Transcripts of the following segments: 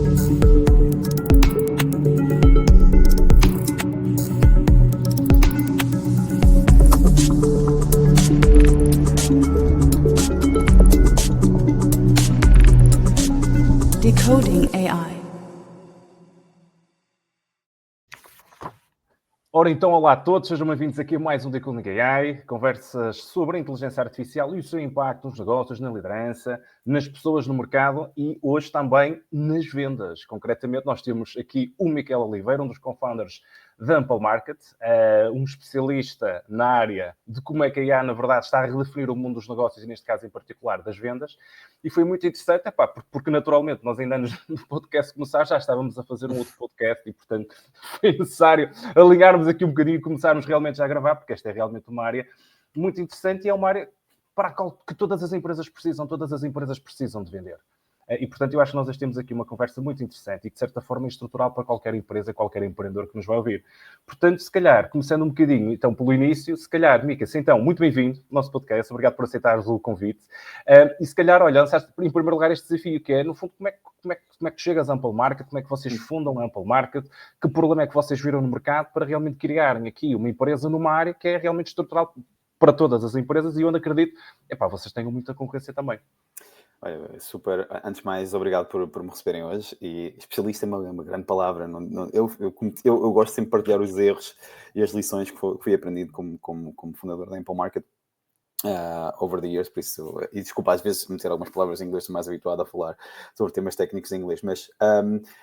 Decoding AI. Ora então, olá a todos, sejam bem-vindos aqui a mais um Decoding AI, conversas sobre a inteligência artificial e o seu impacto nos negócios, na liderança, nas pessoas no mercado e hoje também nas vendas. Concretamente, nós temos aqui o Miquel Oliveira, um dos co-founders da Ample Market, um especialista na área de como é que a IA, na verdade, está a redefinir o mundo dos negócios e, neste caso, em particular, das vendas. E foi muito interessante, porque naturalmente nós ainda antes do podcast começar já estávamos a fazer um outro podcast e, portanto, foi necessário alinharmos aqui um bocadinho e começarmos realmente já a gravar, porque esta é realmente uma área muito interessante e é uma área para a qual que todas as empresas precisam de vender. E, portanto, eu acho que nós temos aqui uma conversa muito interessante e, de certa forma, estrutural para qualquer empresa, qualquer empreendedor que nos vai ouvir. Portanto, se calhar, começando um bocadinho, então, pelo início, se calhar, Micas, então, muito bem-vindo ao nosso podcast, obrigado por aceitares o convite. E, se calhar, olha, lançaste, em primeiro lugar, este desafio, que é, no fundo, como é que chegas à Ample Market, como é que vocês fundam a Ample Market, que problema é que vocês viram no mercado para realmente criarem aqui uma empresa numa área que é realmente estrutural para todas as empresas e onde acredito, vocês tenham muita concorrência também. Olha, super. Antes de mais, obrigado por me receberem hoje. E especialista é uma grande palavra. Eu gosto sempre de partilhar os erros e as lições que fui aprendido como fundador da Ample Market over the years. Por isso, e desculpa, às vezes meter algumas palavras em inglês, estou mais habituado a falar sobre temas técnicos em inglês. Mas,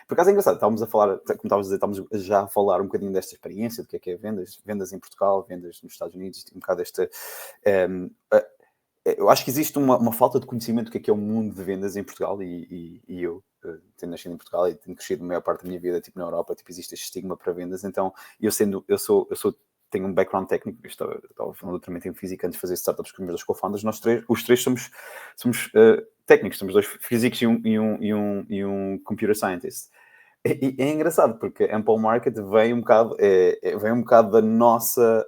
por acaso é engraçado, estávamos a falar, como estavas a dizer, estávamos já a falar um bocadinho desta experiência, do que é vendas em Portugal, vendas nos Estados Unidos, um bocado esta... eu acho que existe uma falta de conhecimento do que é o mundo de vendas em Portugal e eu, tendo nascido em Portugal e tendo crescido a maior parte da minha vida na Europa, existe este estigma para vendas. Então, tenho um background técnico, estava falando doutoramento em física antes de fazer startups com os meus co-founders. Os três somos técnicos, somos dois físicos e um computer scientist. E é engraçado, porque a Ample Market vem um bocado da nossa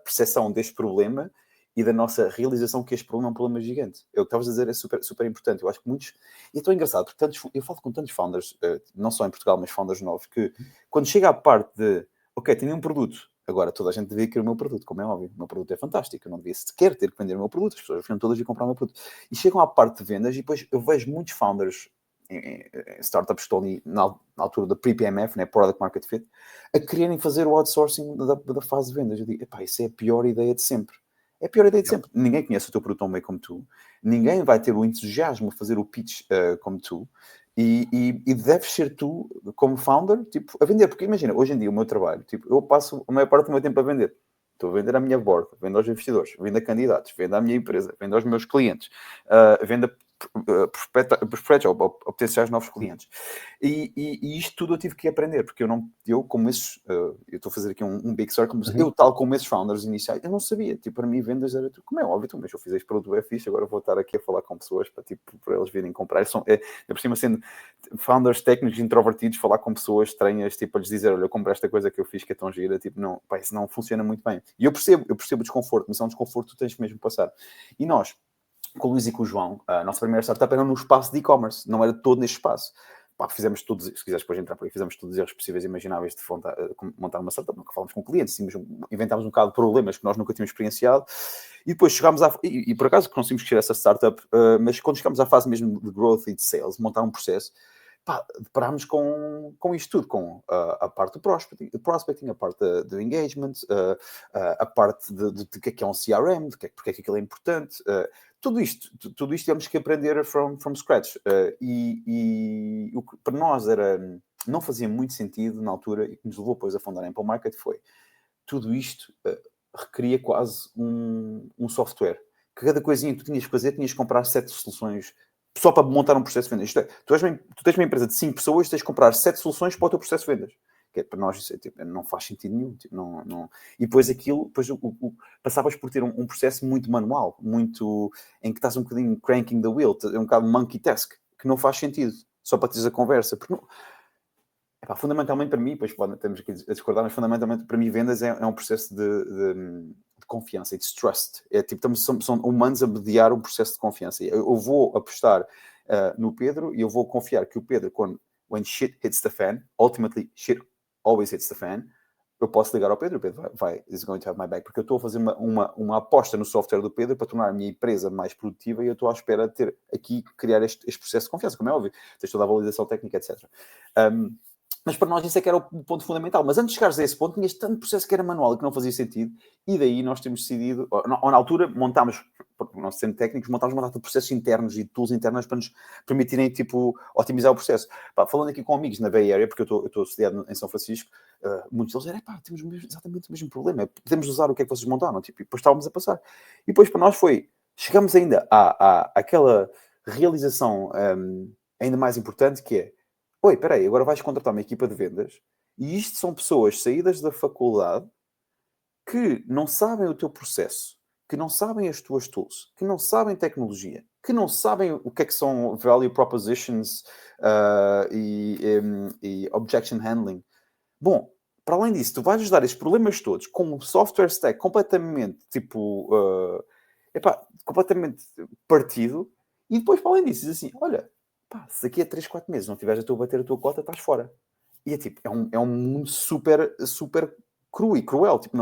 percepção deste problema e da nossa realização que este problema é um problema gigante. É o que estavas a dizer, é super, super importante. Eu acho que muitos... E é tão engraçado, porque eu falo com tantos founders, não só em Portugal, mas founders novos, que quando chega à parte de, ok, tenho um produto, agora toda a gente devia querer o meu produto, como é óbvio. O meu produto é fantástico, eu não devia sequer ter que vender o meu produto, as pessoas vinham todas a comprar o meu produto. E chegam à parte de vendas e depois eu vejo muitos founders em startups que estão ali na altura da pre-PMF, né, Product Market Fit, a quererem fazer o outsourcing da fase de vendas. Eu digo, isso é a pior ideia de sempre. É a pior ideia de sempre. Ninguém conhece o teu produto tão bem como tu. Ninguém vai ter o entusiasmo a fazer o pitch como tu. E deves ser tu, como founder, tipo, a vender. Porque imagina, hoje em dia o meu trabalho, tipo, eu passo a maior parte do meu tempo a vender. Estou a vender a minha board, vendo aos investidores, vendo a candidatos, vendo à minha empresa, vendo aos meus clientes, vendo a prospectos ou potenciais novos clientes. E isto tudo eu tive que aprender, porque eu estou a fazer aqui um big circle, mas eu, tal como esses founders iniciais, eu não sabia. Tipo, para mim, vendas era como é óbvio, mas eu fiz este produto, é fixe, agora vou estar aqui a falar com pessoas para eles virem comprar. Por cima, sendo founders técnicos introvertidos, falar com pessoas estranhas, tipo, a lhes dizer, olha, eu comprei esta coisa que eu fiz que é tão gira, tipo, não, isso não funciona muito bem. E eu percebo o desconforto, mas é um desconforto que tu tens que mesmo passar. E nós, com o Luís e com o João, a nossa primeira startup era no espaço de e-commerce, não era todo neste espaço. Fizemos todos, se quiseres depois entrar por aí, fizemos todos os erros possíveis e imagináveis de montar uma startup, nunca falamos com clientes, inventámos um bocado de problemas que nós nunca tínhamos experienciado, e depois chegámos e por acaso conseguimos crescer essa startup, mas quando chegámos à fase mesmo de growth e de sales, montar um processo, deparámos com isto tudo, com a parte do prospecting, a parte do engagement, a parte de que é um CRM, porque é que aquilo é importante, tudo isto temos que aprender from scratch. E o que para nós não fazia muito sentido na altura e que nos levou depois a fundar a Ample Market foi tudo isto requeria quase um software. Que cada coisinha que tu tinhas que fazer, tinhas que comprar 7 soluções só para montar um processo de vendas. Isto é, tu tens uma empresa de 5 pessoas, tens de comprar 7 soluções para o teu processo de vendas. Que para nós isso não faz sentido nenhum. Não. E depois passavas por ter um processo muito manual, muito em que estás um bocadinho cranking the wheel, é um bocado monkey task, que não faz sentido, só para teres a conversa. Porque fundamentalmente para mim, depois temos aqui a discordar, mas fundamentalmente para mim vendas é um processo de confiança e de trust. É tipo, são humanos a mediar um processo de confiança. Eu vou apostar no Pedro e eu vou confiar que o Pedro, quando when shit hits the fan, ultimately shit always hits the fan, eu posso ligar ao Pedro, o Pedro is going to have my back, porque eu estou a fazer uma aposta no software do Pedro para tornar a minha empresa mais produtiva e eu estou à espera de ter aqui, criar este processo de confiança, como é óbvio, tens toda a validação técnica, etc. Mas para nós isso é que era o ponto fundamental. Mas antes de chegares a esse ponto, tinhas tanto processo que era manual e que não fazia sentido, e daí nós temos decidido, ou na altura montámos, porque nós sendo técnicos, montámos uma data de processos internos e tools internas para nos permitirem, tipo, otimizar o processo. Falando aqui com amigos na Bay Area, porque eu estou sediado em São Francisco, muitos deles eram, temos exatamente o mesmo problema, podemos usar o que é que vocês montaram, tipo, e depois estávamos a passar. E depois para nós chegamos ainda àquela realização ainda mais importante que é, oi, peraí, agora vais contratar uma equipa de vendas e isto são pessoas saídas da faculdade que não sabem o teu processo, que não sabem as tuas tools, que não sabem tecnologia, que não sabem o que é que são value propositions e objection handling. Bom, para além disso, tu vais ajudar estes problemas todos com um software stack completamente, completamente partido e depois, para além disso, diz assim, olha, se daqui a 3, 4 meses não tiveres a bater a tua cota, estás fora. E é tipo, é um mundo super, super cru e cruel. Tipo,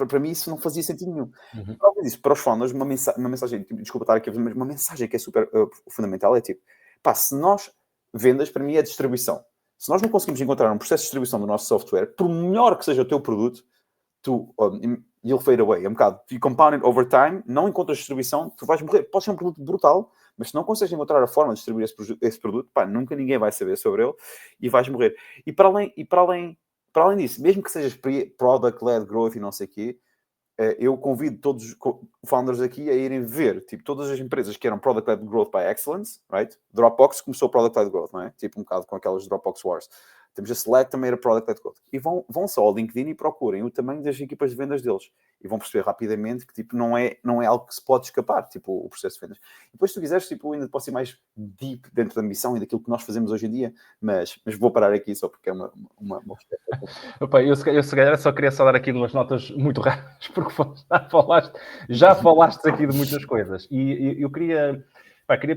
para mim isso não fazia sentido nenhum. Para além disso, para os founders, uma mensagem, desculpa estar aqui, mas uma mensagem que é super fundamental é tipo, se nós, vendas, para mim é distribuição. Se nós não conseguimos encontrar um processo de distribuição do nosso software, por melhor que seja o teu produto, you'll fade away. É um bocado, you compound it over time, não encontras distribuição, tu vais morrer. Pode ser um produto brutal, mas se não consegues encontrar a forma de distribuir esse produto, nunca ninguém vai saber sobre ele e vais morrer. E para além disso, mesmo que sejas product-led growth e não sei o quê, eu convido todos os founders aqui a irem ver, tipo, todas as empresas que eram product-led growth by excellence, right? Dropbox começou product-led growth, não é? Tipo, um bocado com aquelas Dropbox Wars. Temos a Slack, também era product-led growth. E vão só ao LinkedIn e procurem o tamanho das equipas de vendas deles. E vão perceber rapidamente que, tipo, não é algo que se pode escapar, tipo, o processo de vendas. E depois, se tu quiseres, tipo, ainda posso ir mais deep dentro da missão e daquilo que nós fazemos hoje em dia, mas vou parar aqui só porque é uma Opa, eu se calhar só queria dar aqui umas notas muito rápidas, porque já falaste aqui de muitas coisas. E eu queria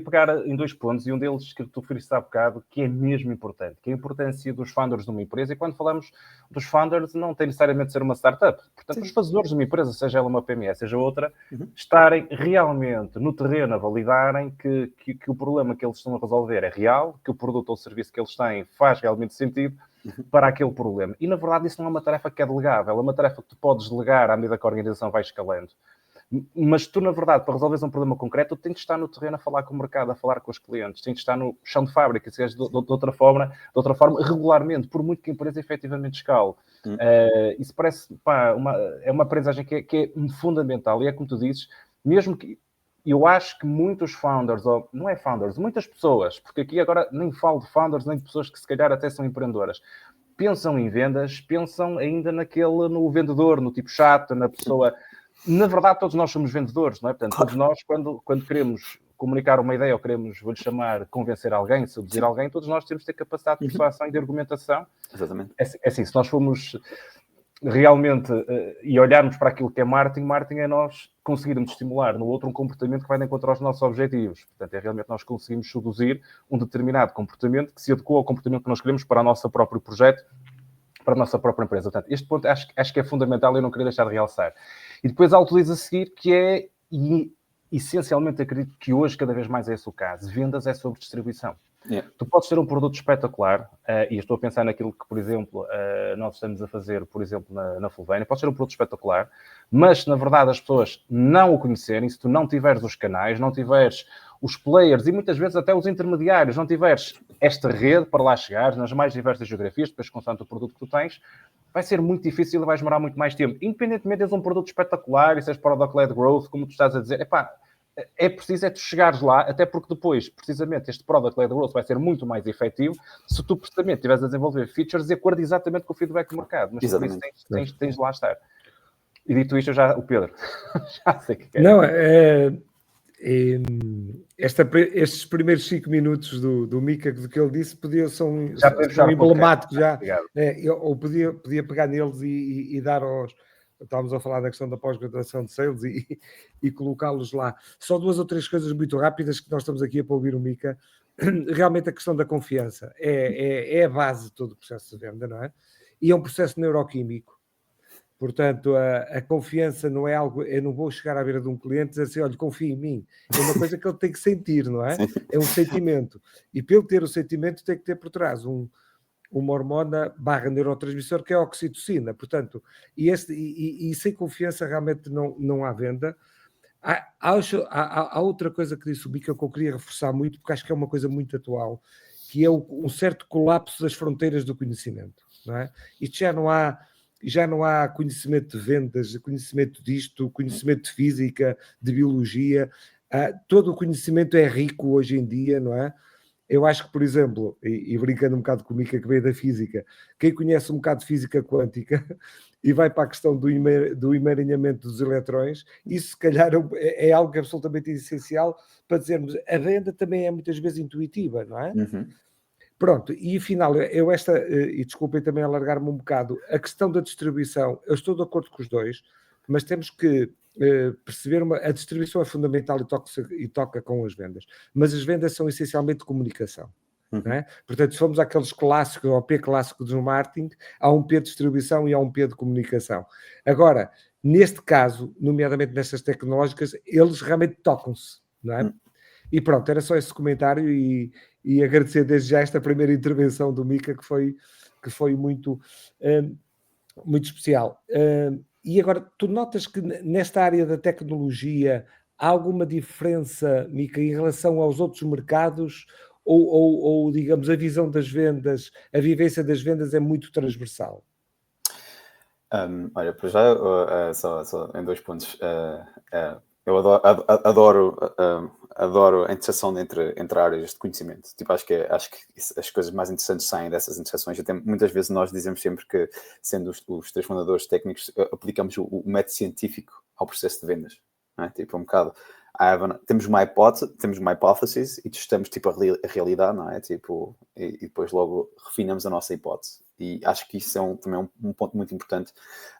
pegar em 2 pontos, e um deles que tu referiste há bocado, que é mesmo importante, que é a importância dos founders de uma empresa. E quando falamos dos founders, não tem necessariamente de ser uma startup. Portanto, os fazedores de uma empresa, seja ela uma PME, seja outra, estarem realmente no terreno a validarem que o problema que eles estão a resolver é real, que o produto ou serviço que eles têm faz realmente sentido para aquele problema. E, na verdade, isso não é uma tarefa que é delegável, é uma tarefa que tu podes delegar à medida que a organização vai escalando. Mas tu, na verdade, para resolveres um problema concreto, tu tens que estar no terreno a falar com o mercado, a falar com os clientes, tens que estar no chão de fábrica, se de outra forma, regularmente, por muito que a empresa efetivamente escale. Isso parece é uma aprendizagem que é fundamental, e é como tu dizes, mesmo que eu acho que muitos founders, ou não é founders, muitas pessoas, porque aqui agora nem falo de founders, nem de pessoas que se calhar até são empreendedoras, pensam em vendas, pensam ainda no vendedor, no tipo chato, na pessoa. Na verdade, todos nós somos vendedores, não é? Portanto, todos nós, quando queremos comunicar uma ideia ou queremos, vou-lhe chamar, convencer alguém, seduzir alguém, todos nós temos de ter capacidade de persuasão e de argumentação. Exatamente. É assim, se nós formos realmente e olharmos para aquilo que é marketing é nós conseguirmos estimular no outro um comportamento que vai de encontro aos nossos objetivos. Portanto, é realmente nós conseguimos seduzir um determinado comportamento que se adequa ao comportamento que nós queremos para o nosso próprio projeto, para a nossa própria empresa. Portanto, este ponto acho que é fundamental e eu não queria deixar de realçar. E depois há o utilizo a seguir, que é, e essencialmente acredito que hoje cada vez mais é esse o caso, vendas é sobre distribuição. Yeah. Tu podes ter um produto espetacular, e estou a pensar naquilo que, por exemplo, nós estamos a fazer, por exemplo, na Fulvênia, podes ter um produto espetacular, mas se na verdade as pessoas não o conhecerem, se tu não tiveres os canais, não tiveres os players e muitas vezes até os intermediários, não tiveres esta rede para lá chegar, nas mais diversas geografias, depois consoante o produto que tu tens, vai ser muito difícil e vais demorar muito mais tempo. Independentemente de teres um produto espetacular e seres product-led growth, como tu estás a dizer, é preciso tu chegares lá, até porque depois, precisamente, este product-led growth vai ser muito mais efetivo se tu, precisamente, estiveres a desenvolver features de acordo exatamente com o feedback do mercado. Mas por isso tens de lá estar. E dito isto, o Pedro, já sei o que é. Não, estes primeiros 5 minutos do Mika, do que ele disse, são emblemáticos já. Ou podia pegar neles e dar aos... Estávamos a falar da questão da pós-graduação de sales e colocá-los lá. Só 2 ou 3 coisas muito rápidas que nós estamos aqui para ouvir o Mika. realmente a questão da confiança é a base de todo o processo de venda, não é? E é um processo neuroquímico. Portanto, a confiança não é algo... Eu não vou chegar à beira de um cliente e dizer assim, olha, confia em mim. É uma coisa que ele tem que sentir, não é? É um sentimento. E para ele ter o sentimento tem que ter por trás uma hormona / neurotransmissor que é a oxitocina. Portanto, e sem confiança realmente não há venda. Há outra coisa que disse o Mica que eu queria reforçar muito, porque acho que é uma coisa muito atual, que é um certo colapso das fronteiras do conhecimento, não é? Isto já não há conhecimento de vendas, conhecimento disto, conhecimento de física, de biologia. Todo o conhecimento é rico hoje em dia, não é? Eu acho que, por exemplo, e brincando um bocado com o Mica que veio da física, quem conhece um bocado de física quântica e vai para a questão do emaranhamento dos eletrões, isso se calhar é algo absolutamente essencial para dizermos a venda também é muitas vezes intuitiva, não é? Uhum. Pronto, e afinal, e desculpem também alargar-me um bocado, a questão da distribuição, eu estou de acordo com os dois, mas temos que perceber, a distribuição é fundamental e toca com as vendas, mas as vendas são essencialmente comunicação. Não é? Portanto, se formos àqueles clássicos, ao P clássico do marketing, há um P de distribuição e há um P de comunicação. Agora, neste caso, nomeadamente nestas tecnológicas, eles realmente tocam-se, não é? E pronto, era só esse comentário e agradecer desde já esta primeira intervenção do Mica, que foi muito, muito especial. E agora, tu notas que nesta área da tecnologia há alguma diferença, Mica, em relação aos outros mercados ou digamos, a visão das vendas, a vivência das vendas é muito transversal? Olha, para já, só em 2 pontos. Eu adoro a interseção entre áreas de conhecimento. Tipo, acho que as coisas mais interessantes saem dessas interseções. Até muitas vezes nós dizemos sempre que, sendo os 3 fundadores técnicos, aplicamos o método científico ao processo de vendas. Não é? Tipo, um bocado... temos uma hipótese e testamos tipo a realidade, não é? Tipo, e depois logo refinamos a nossa hipótese. E acho que isso também é um ponto muito importante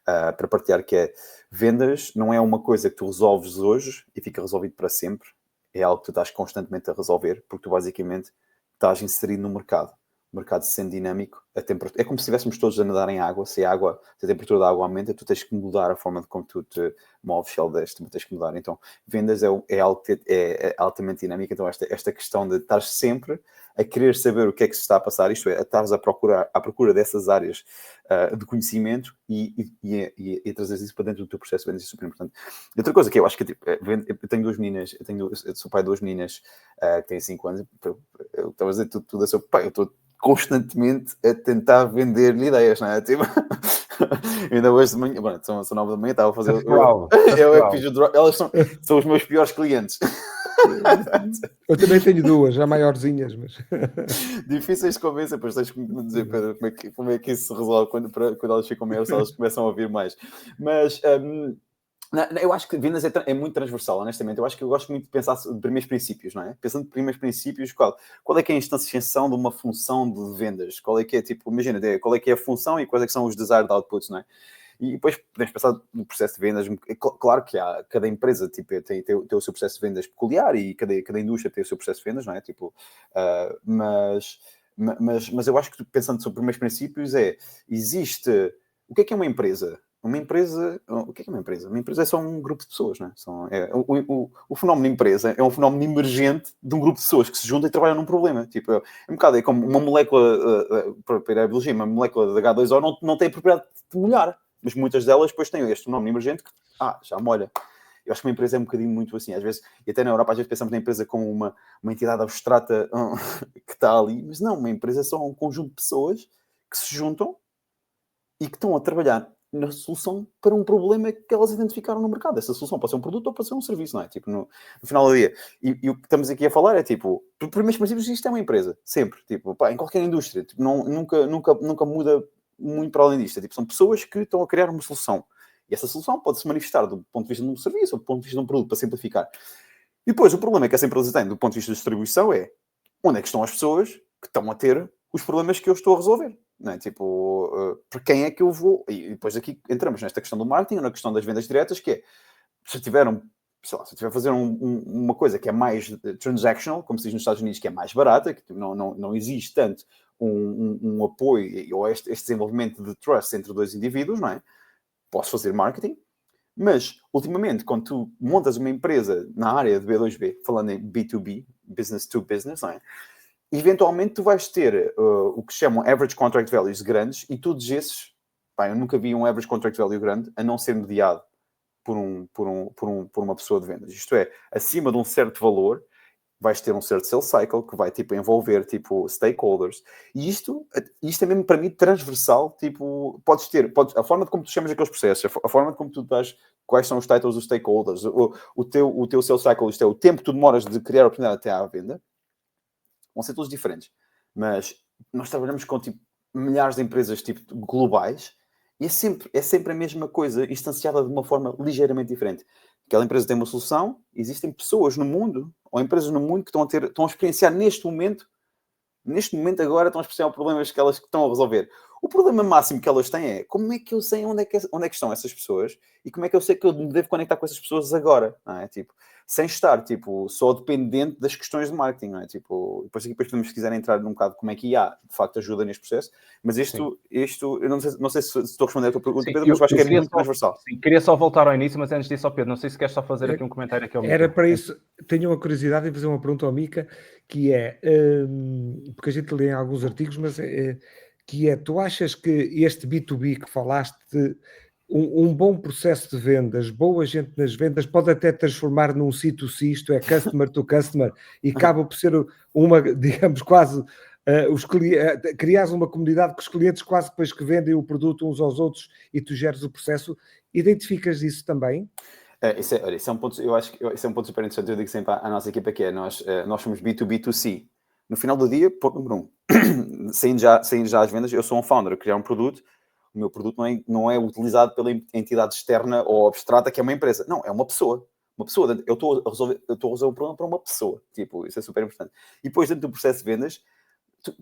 para partilhar, que é vendas não é uma coisa que tu resolves hoje e fica resolvido para sempre. É algo que tu estás constantemente a resolver, porque tu basicamente estás inserido no mercado. O mercado sendo dinâmico, é como se estivéssemos todos a nadar em água. Se a temperatura da água aumenta, tu tens que mudar a forma de como tu te moves, se ela desce, tu tens que mudar. Então, vendas é algo que é altamente dinâmico. Então, esta questão de estar sempre a querer saber o que é que se está a passar, isto é, estás à procura dessas áreas de conhecimento e trazer isso para dentro do teu processo de vendas é super importante. E outra coisa que eu acho que eu tenho 2 meninas, eu sou pai de 2 meninas que têm 5 anos, eu estava a dizer tudo a seu pai, eu estou constantemente a tentar vender-lhe ideias, não é? Tipo, ainda hoje de manhã, são 9 da manhã, estava a fazer... Elas são os meus piores clientes. Eu também tenho 2, já maiorzinhas, mas... Difíceis de convencer, depois tens que me dizer como é que isso se resolve quando elas ficam maiores, elas começam a ouvir mais. Mas... eu acho que vendas é muito transversal, honestamente. Eu acho que eu gosto muito de pensar de primeiros princípios, não é? Pensando em primeiros princípios, qual é que é a instanciação de uma função de vendas? Qual é que é, tipo, imagina, qual é que é a função e quais é que são os desired outputs, não é? E depois podemos pensar no processo de vendas. Claro que cada empresa tipo, tem o seu processo de vendas peculiar e cada indústria tem o seu processo de vendas, não é? Tipo, mas eu acho que pensando sobre primeiros princípios existe... O que é uma empresa? O que é uma empresa? Uma empresa é só um grupo de pessoas, não é? O fenómeno empresa é um fenómeno emergente de um grupo de pessoas que se juntam e trabalham num problema. Tipo, é um bocado como uma molécula, para a biologia, uma molécula de H2O não tem a propriedade de molhar, mas muitas delas depois têm este fenómeno emergente que, já molha. Eu acho que uma empresa é um bocadinho muito assim, às vezes, e até na Europa às vezes pensamos na empresa como uma entidade abstrata que está ali, mas não, uma empresa é só um conjunto de pessoas que se juntam e que estão a trabalhar na solução para um problema que elas identificaram no mercado. Essa solução pode ser um produto ou pode ser um serviço, não é? Tipo, no final do dia. E o que estamos aqui a falar é, tipo, por primeiros princípios, isto é uma empresa. Sempre. Tipo, em qualquer indústria. Tipo, nunca muda muito para além disto. Tipo, são pessoas que estão a criar uma solução. E essa solução pode se manifestar do ponto de vista de um serviço ou do ponto de vista de um produto, para simplificar. E depois, o problema que essa empresa tem do ponto de vista de distribuição é onde é que estão as pessoas que estão a ter os problemas que eu estou a resolver. Não é? Tipo, para quem é que eu vou... E depois aqui entramos nesta questão do marketing, na questão das vendas diretas, que é, se tiver sei lá, se eu estiver a fazer uma coisa que é mais transactional, como se diz nos Estados Unidos, que é mais barata, que não existe tanto um apoio ou este desenvolvimento de trust entre dois indivíduos, não é? Posso fazer marketing, mas, ultimamente, quando tu montas uma empresa na área de B2B, falando em B2B, business to business, não é? Eventualmente tu vais ter o que se chamam average contract values grandes e todos esses, pá, eu nunca vi um average contract value grande a não ser mediado por uma pessoa de vendas. Isto é, acima de um certo valor, vais ter um certo sales cycle que vai, tipo, envolver, tipo, stakeholders. E isto é mesmo, para mim, transversal. Tipo, a forma de como tu chamas aqueles processos, a forma de como tu dás, quais são os titles dos stakeholders, o teu sales cycle, isto é, o tempo que tu demoras de criar a oportunidade até à venda, vão ser todos diferentes. Mas nós trabalhamos com, tipo, milhares de empresas, tipo, globais, e é sempre a mesma coisa, instanciada de uma forma ligeiramente diferente. Aquela empresa tem uma solução, existem pessoas no mundo, ou empresas no mundo, que estão a experienciar neste momento agora, estão a experienciar problemas que elas estão a resolver. O problema máximo que elas têm é como é que eu sei onde é que estão essas pessoas e como é que eu sei que eu me devo conectar com essas pessoas agora, não é? Tipo, sem estar, tipo, só dependente das questões de marketing, não é? Tipo, depois podemos, se quiserem, entrar num bocado como é que IA, de facto, ajuda neste processo, mas isto eu não sei se estou a responder a tua pergunta, Sim, Pedro, mas eu acho que é muito transversal. Sim, queria só voltar ao início, mas antes disso, Pedro, não sei se queres só fazer aqui um comentário aqui ao Era para isso, tenho uma curiosidade em fazer uma pergunta ao Mica, que é, porque a gente lê em alguns artigos, mas que é, tu achas que este B2B que falaste, um bom processo de vendas, boa gente nas vendas, pode até transformar num C2C, isto é, customer to customer, e acaba por ser uma, digamos, quase, criares uma comunidade que os clientes quase depois que vendem o produto uns aos outros e tu geres o processo, identificas isso também? Isso é um ponto, eu acho que esse é um ponto super interessante. Eu digo sempre à nossa equipa que é, nós somos B2B2C. No final do dia, ponto número 1, saindo já às vendas, eu sou um founder, eu criar um produto, o meu produto não é utilizado pela entidade externa ou abstrata que é uma empresa. Não, é uma pessoa. Uma pessoa. Eu estou a resolver o problema para uma pessoa. Tipo, isso é super importante. E depois, dentro do processo de vendas,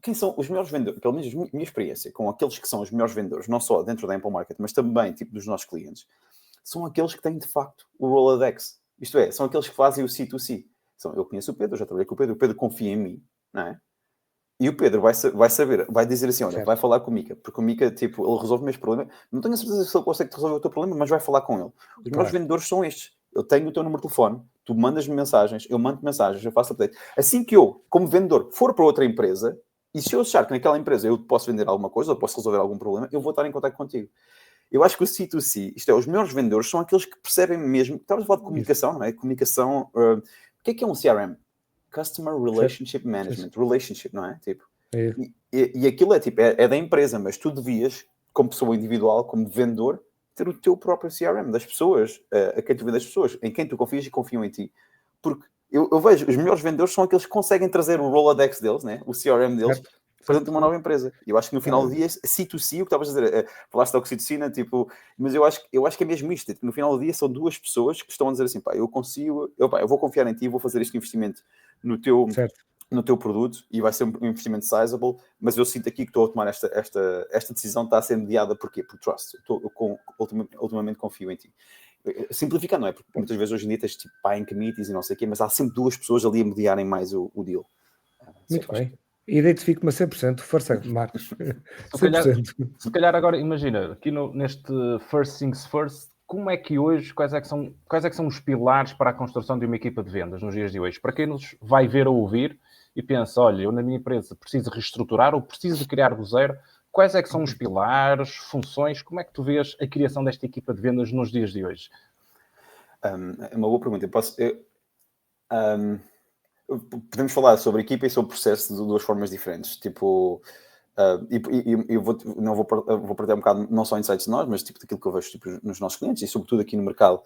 quem são os melhores vendedores? Pelo menos a minha experiência com aqueles que são os melhores vendedores, não só dentro da Apple Market, mas também tipo dos nossos clientes, são aqueles que têm, de facto, o Rolodex. Isto é, são aqueles que fazem o C2C. Eu conheço o Pedro, já trabalhei com o Pedro confia em mim, não é? E o Pedro vai saber, vai dizer assim, olha, vai falar com o Mica, porque o Mica, tipo, ele resolve o mesmo problema. Não tenho a certeza se ele consegue resolver o teu problema, mas vai falar com ele. Os meus vendedores são estes. Eu tenho o teu número de telefone, tu mandas-me mensagens, eu mando mensagens, eu faço update. Assim que eu, como vendedor, for para outra empresa, e se eu achar que naquela empresa eu posso vender alguma coisa, ou posso resolver algum problema, eu vou estar em contato contigo. Eu acho que o C2C, isto é, os melhores vendedores são aqueles que percebem mesmo. Estavas a falar de comunicação, não é? Comunicação. O que é um CRM? Customer Relationship Management. Relationship, não é? Tipo, e aquilo é tipo, é da empresa, mas tu devias, como pessoa individual, como vendedor, ter o teu próprio CRM das pessoas, a quem tu vendes as pessoas, em quem tu confias e confiam em ti. Porque eu vejo, os melhores vendedores são aqueles que conseguem trazer o Rolodex deles, né? O CRM deles, para dentro de uma nova empresa. E eu acho que no final do dia, C2C, o que estavas a dizer, falaste da oxitocina, tipo, mas eu acho que é mesmo isto. Tipo, no final do dia são duas pessoas que estão a dizer assim, pá, eu vou confiar em ti, vou fazer este investimento no teu produto e vai ser um investimento sizable, mas eu sinto aqui que estou a tomar esta decisão, está a ser mediada porquê? Por trust. Ultimamente confio em ti. Simplificando, não é? Porque muitas vezes hoje em dia tens tipo buying committees e não sei o quê, mas há sempre duas pessoas ali a mediarem mais o deal. Muito bem. Identifico-me a 100%. Força, Marcos. 100%. Se calhar agora, imagina, aqui neste First Things First, como é que hoje, quais é que são os pilares para a construção de uma equipa de vendas nos dias de hoje? Para quem nos vai ver ou ouvir e pensa, olha, eu na minha empresa preciso reestruturar ou preciso de criar do zero, quais é que são os pilares, funções, como é que tu vês a criação desta equipa de vendas nos dias de hoje? É uma boa pergunta. Podemos falar sobre equipa e sobre processo de duas formas diferentes. Tipo, vou partilhar um bocado, não só insights de nós, mas tipo daquilo que eu vejo tipo, nos nossos clientes e sobretudo aqui no mercado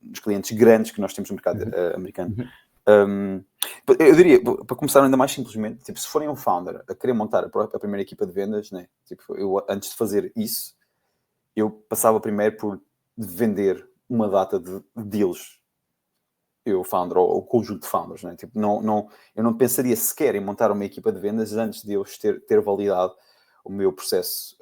dos clientes grandes que nós temos no mercado americano. Eu diria, para começar ainda mais simplesmente, tipo, se forem um founder a querer montar a primeira equipa de vendas, né? Tipo, eu antes de fazer isso, eu passava primeiro por vender uma data de deals. Eu, founder, ou o conjunto de founders, né? Tipo, eu não pensaria sequer em montar uma equipa de vendas antes de eu ter validado o meu processo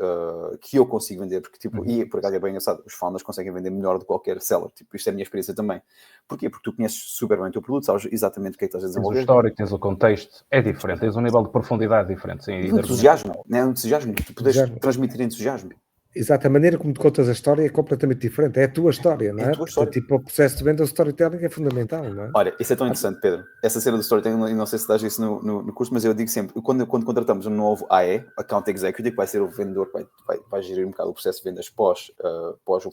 que eu consigo vender, porque tipo, e por acaso é bem engraçado, os founders conseguem vender melhor do que qualquer seller, tipo, isto é a minha experiência também. Porquê? Porque tu conheces super bem o teu produto, sabes exatamente o que é que estás a desenvolver. Tens o histórico, tens o contexto, é diferente, tens um nível de profundidade diferente. Sim, e o entusiasmo, né? O entusiasmo, tu podes transmitir entusiasmo. Exato, a maneira como te contas a história é completamente diferente. É a tua história, não é? Portanto, tipo, o processo de venda, o storytelling é fundamental, não é? Olha, isso é tão interessante, Pedro. Essa cena do storytelling, e não sei se dás isso no curso, mas eu digo sempre, quando contratamos um novo AE, Account Executive, que vai ser o vendedor que vai gerir um bocado o processo de vendas pós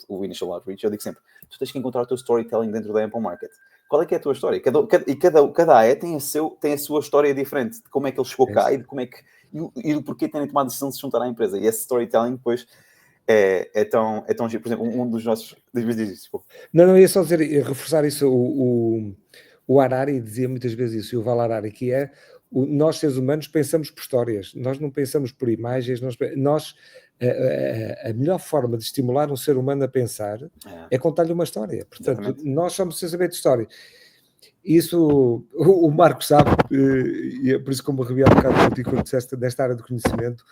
o Initial Outreach, eu digo sempre, tu tens que encontrar o teu storytelling dentro da Ample Market. Qual é que é a tua história? Cada AE tem a sua história diferente, de como é que ele chegou cá e de como é que... E do porquê terem tomado a decisão de se juntar à empresa. E esse storytelling, depois... É tão giro. Por exemplo, um dos nossos... Diz isso. Não, ia só dizer, reforçar isso. O Harari dizia muitas vezes isso, e o Val Harari, que é, nós seres humanos pensamos por histórias, nós não pensamos por imagens, a melhor forma de estimular um ser humano a pensar é contar-lhe uma história. Portanto, exatamente, nós somos sem saber de história. Isso o Marco sabe, e é por isso que eu me arrebi há bocado contigo quando disseste desta área do conhecimento.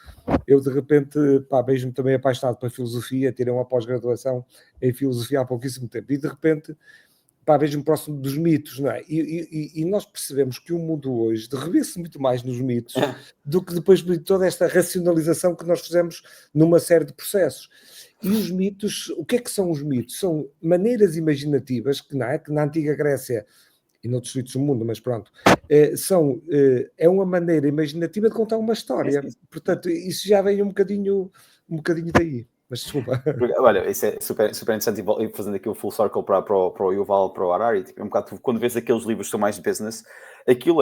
Eu de repente, vejo-me também apaixonado pela filosofia, tirei uma pós-graduação em filosofia há pouquíssimo tempo, e de repente vejo-me próximo dos mitos, não é? E nós percebemos que o mundo hoje revê-se muito mais nos mitos do que depois de toda esta racionalização que nós fizemos numa série de processos. E os mitos, o que é que são os mitos? São maneiras imaginativas que na antiga Grécia e noutros sítios do mundo, mas pronto, é uma maneira imaginativa de contar uma história. Portanto, isso já vem um bocadinho daí. Mas desculpa. Olha, isso é super, super interessante, e fazendo aqui o full circle para o Yuval, para o Harari, tipo, é um bocado, quando vês aqueles livros que são mais de business, aquilo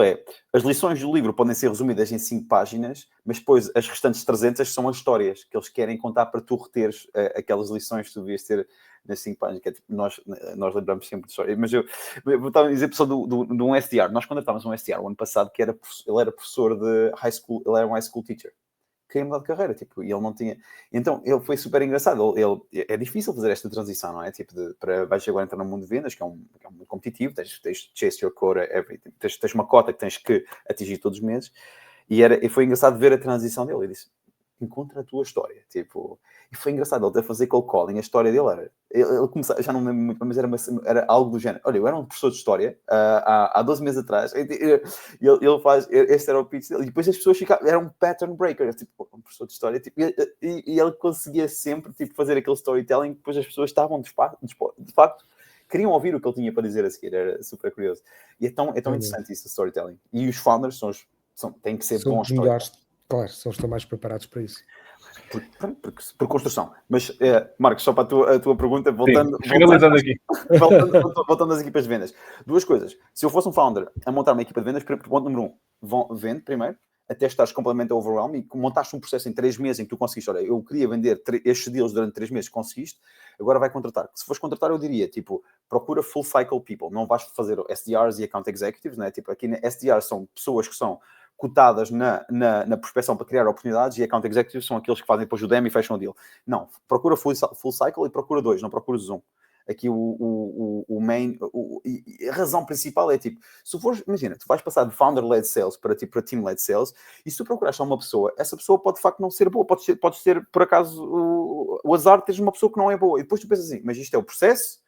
as lições do livro podem ser resumidas em 5 páginas, mas depois as restantes 300 são as histórias que eles querem contar para tu reteres aquelas lições que tu devias ter nas 5 páginas, que é tipo, nós lembramos sempre de histórias. Mas eu vou dar um exemplo só de um SDR. Nós contratámos um SDR o ano passado, que ele era professor de high school, ele era um high school teacher. Queria mudar de carreira, tipo, e ele não tinha... Então, ele foi super engraçado. É difícil fazer esta transição, não é? Tipo, vais agora entrar no mundo de vendas, que é um mundo competitivo, tens chase your quota, tens uma cota que tens que atingir todos os meses, e foi engraçado ver a transição dele. Ele disse, encontra a tua história, tipo... E foi engraçado, ele até fazer cold calling, a história dele era... Ele começava, já não me lembro muito, mas era algo do género. Olha, eu era um professor de história, há 12 meses atrás, e ele faz... Este era o pitch dele, e depois as pessoas ficavam... Era um pattern breaker, tipo, um professor de história, tipo, e ele conseguia sempre, tipo, fazer aquele storytelling, depois as pessoas estavam, de facto, queriam ouvir o que ele tinha para dizer a seguir, era super curioso. E é tão interessante isso, o storytelling. E os founders têm que ser bons melhores, claro, são os que estão mais preparados para isso. Por construção. Mas, Marcos, só para a tua pergunta, voltando às equipas de vendas. 2 coisas. Se eu fosse um founder a montar uma equipa de vendas, ponto número 1, vende primeiro, até estares completamente overwhelmed, e montaste um processo em 3 meses em que tu conseguiste, olha, eu queria vender estes deals durante 3 meses, conseguiste, agora vai contratar. Se fores contratar, eu diria, tipo, procura full cycle people, não vais fazer SDRs e account executives, né? Tipo, aqui na SDRs são pessoas que são cotadas na prospecção para criar oportunidades, e account executives são aqueles que fazem depois o demo e fecham o deal. Não, procura full cycle e procura 2, não procuras 1. Aqui o main... a razão principal é tipo... Se fores, imagina, tu vais passar de founder-led sales para team-led sales, e se tu procurares só uma pessoa, essa pessoa pode de facto não ser boa. Podes ter, por acaso, o azar de teres uma pessoa que não é boa. E depois tu pensas assim, mas isto é o processo?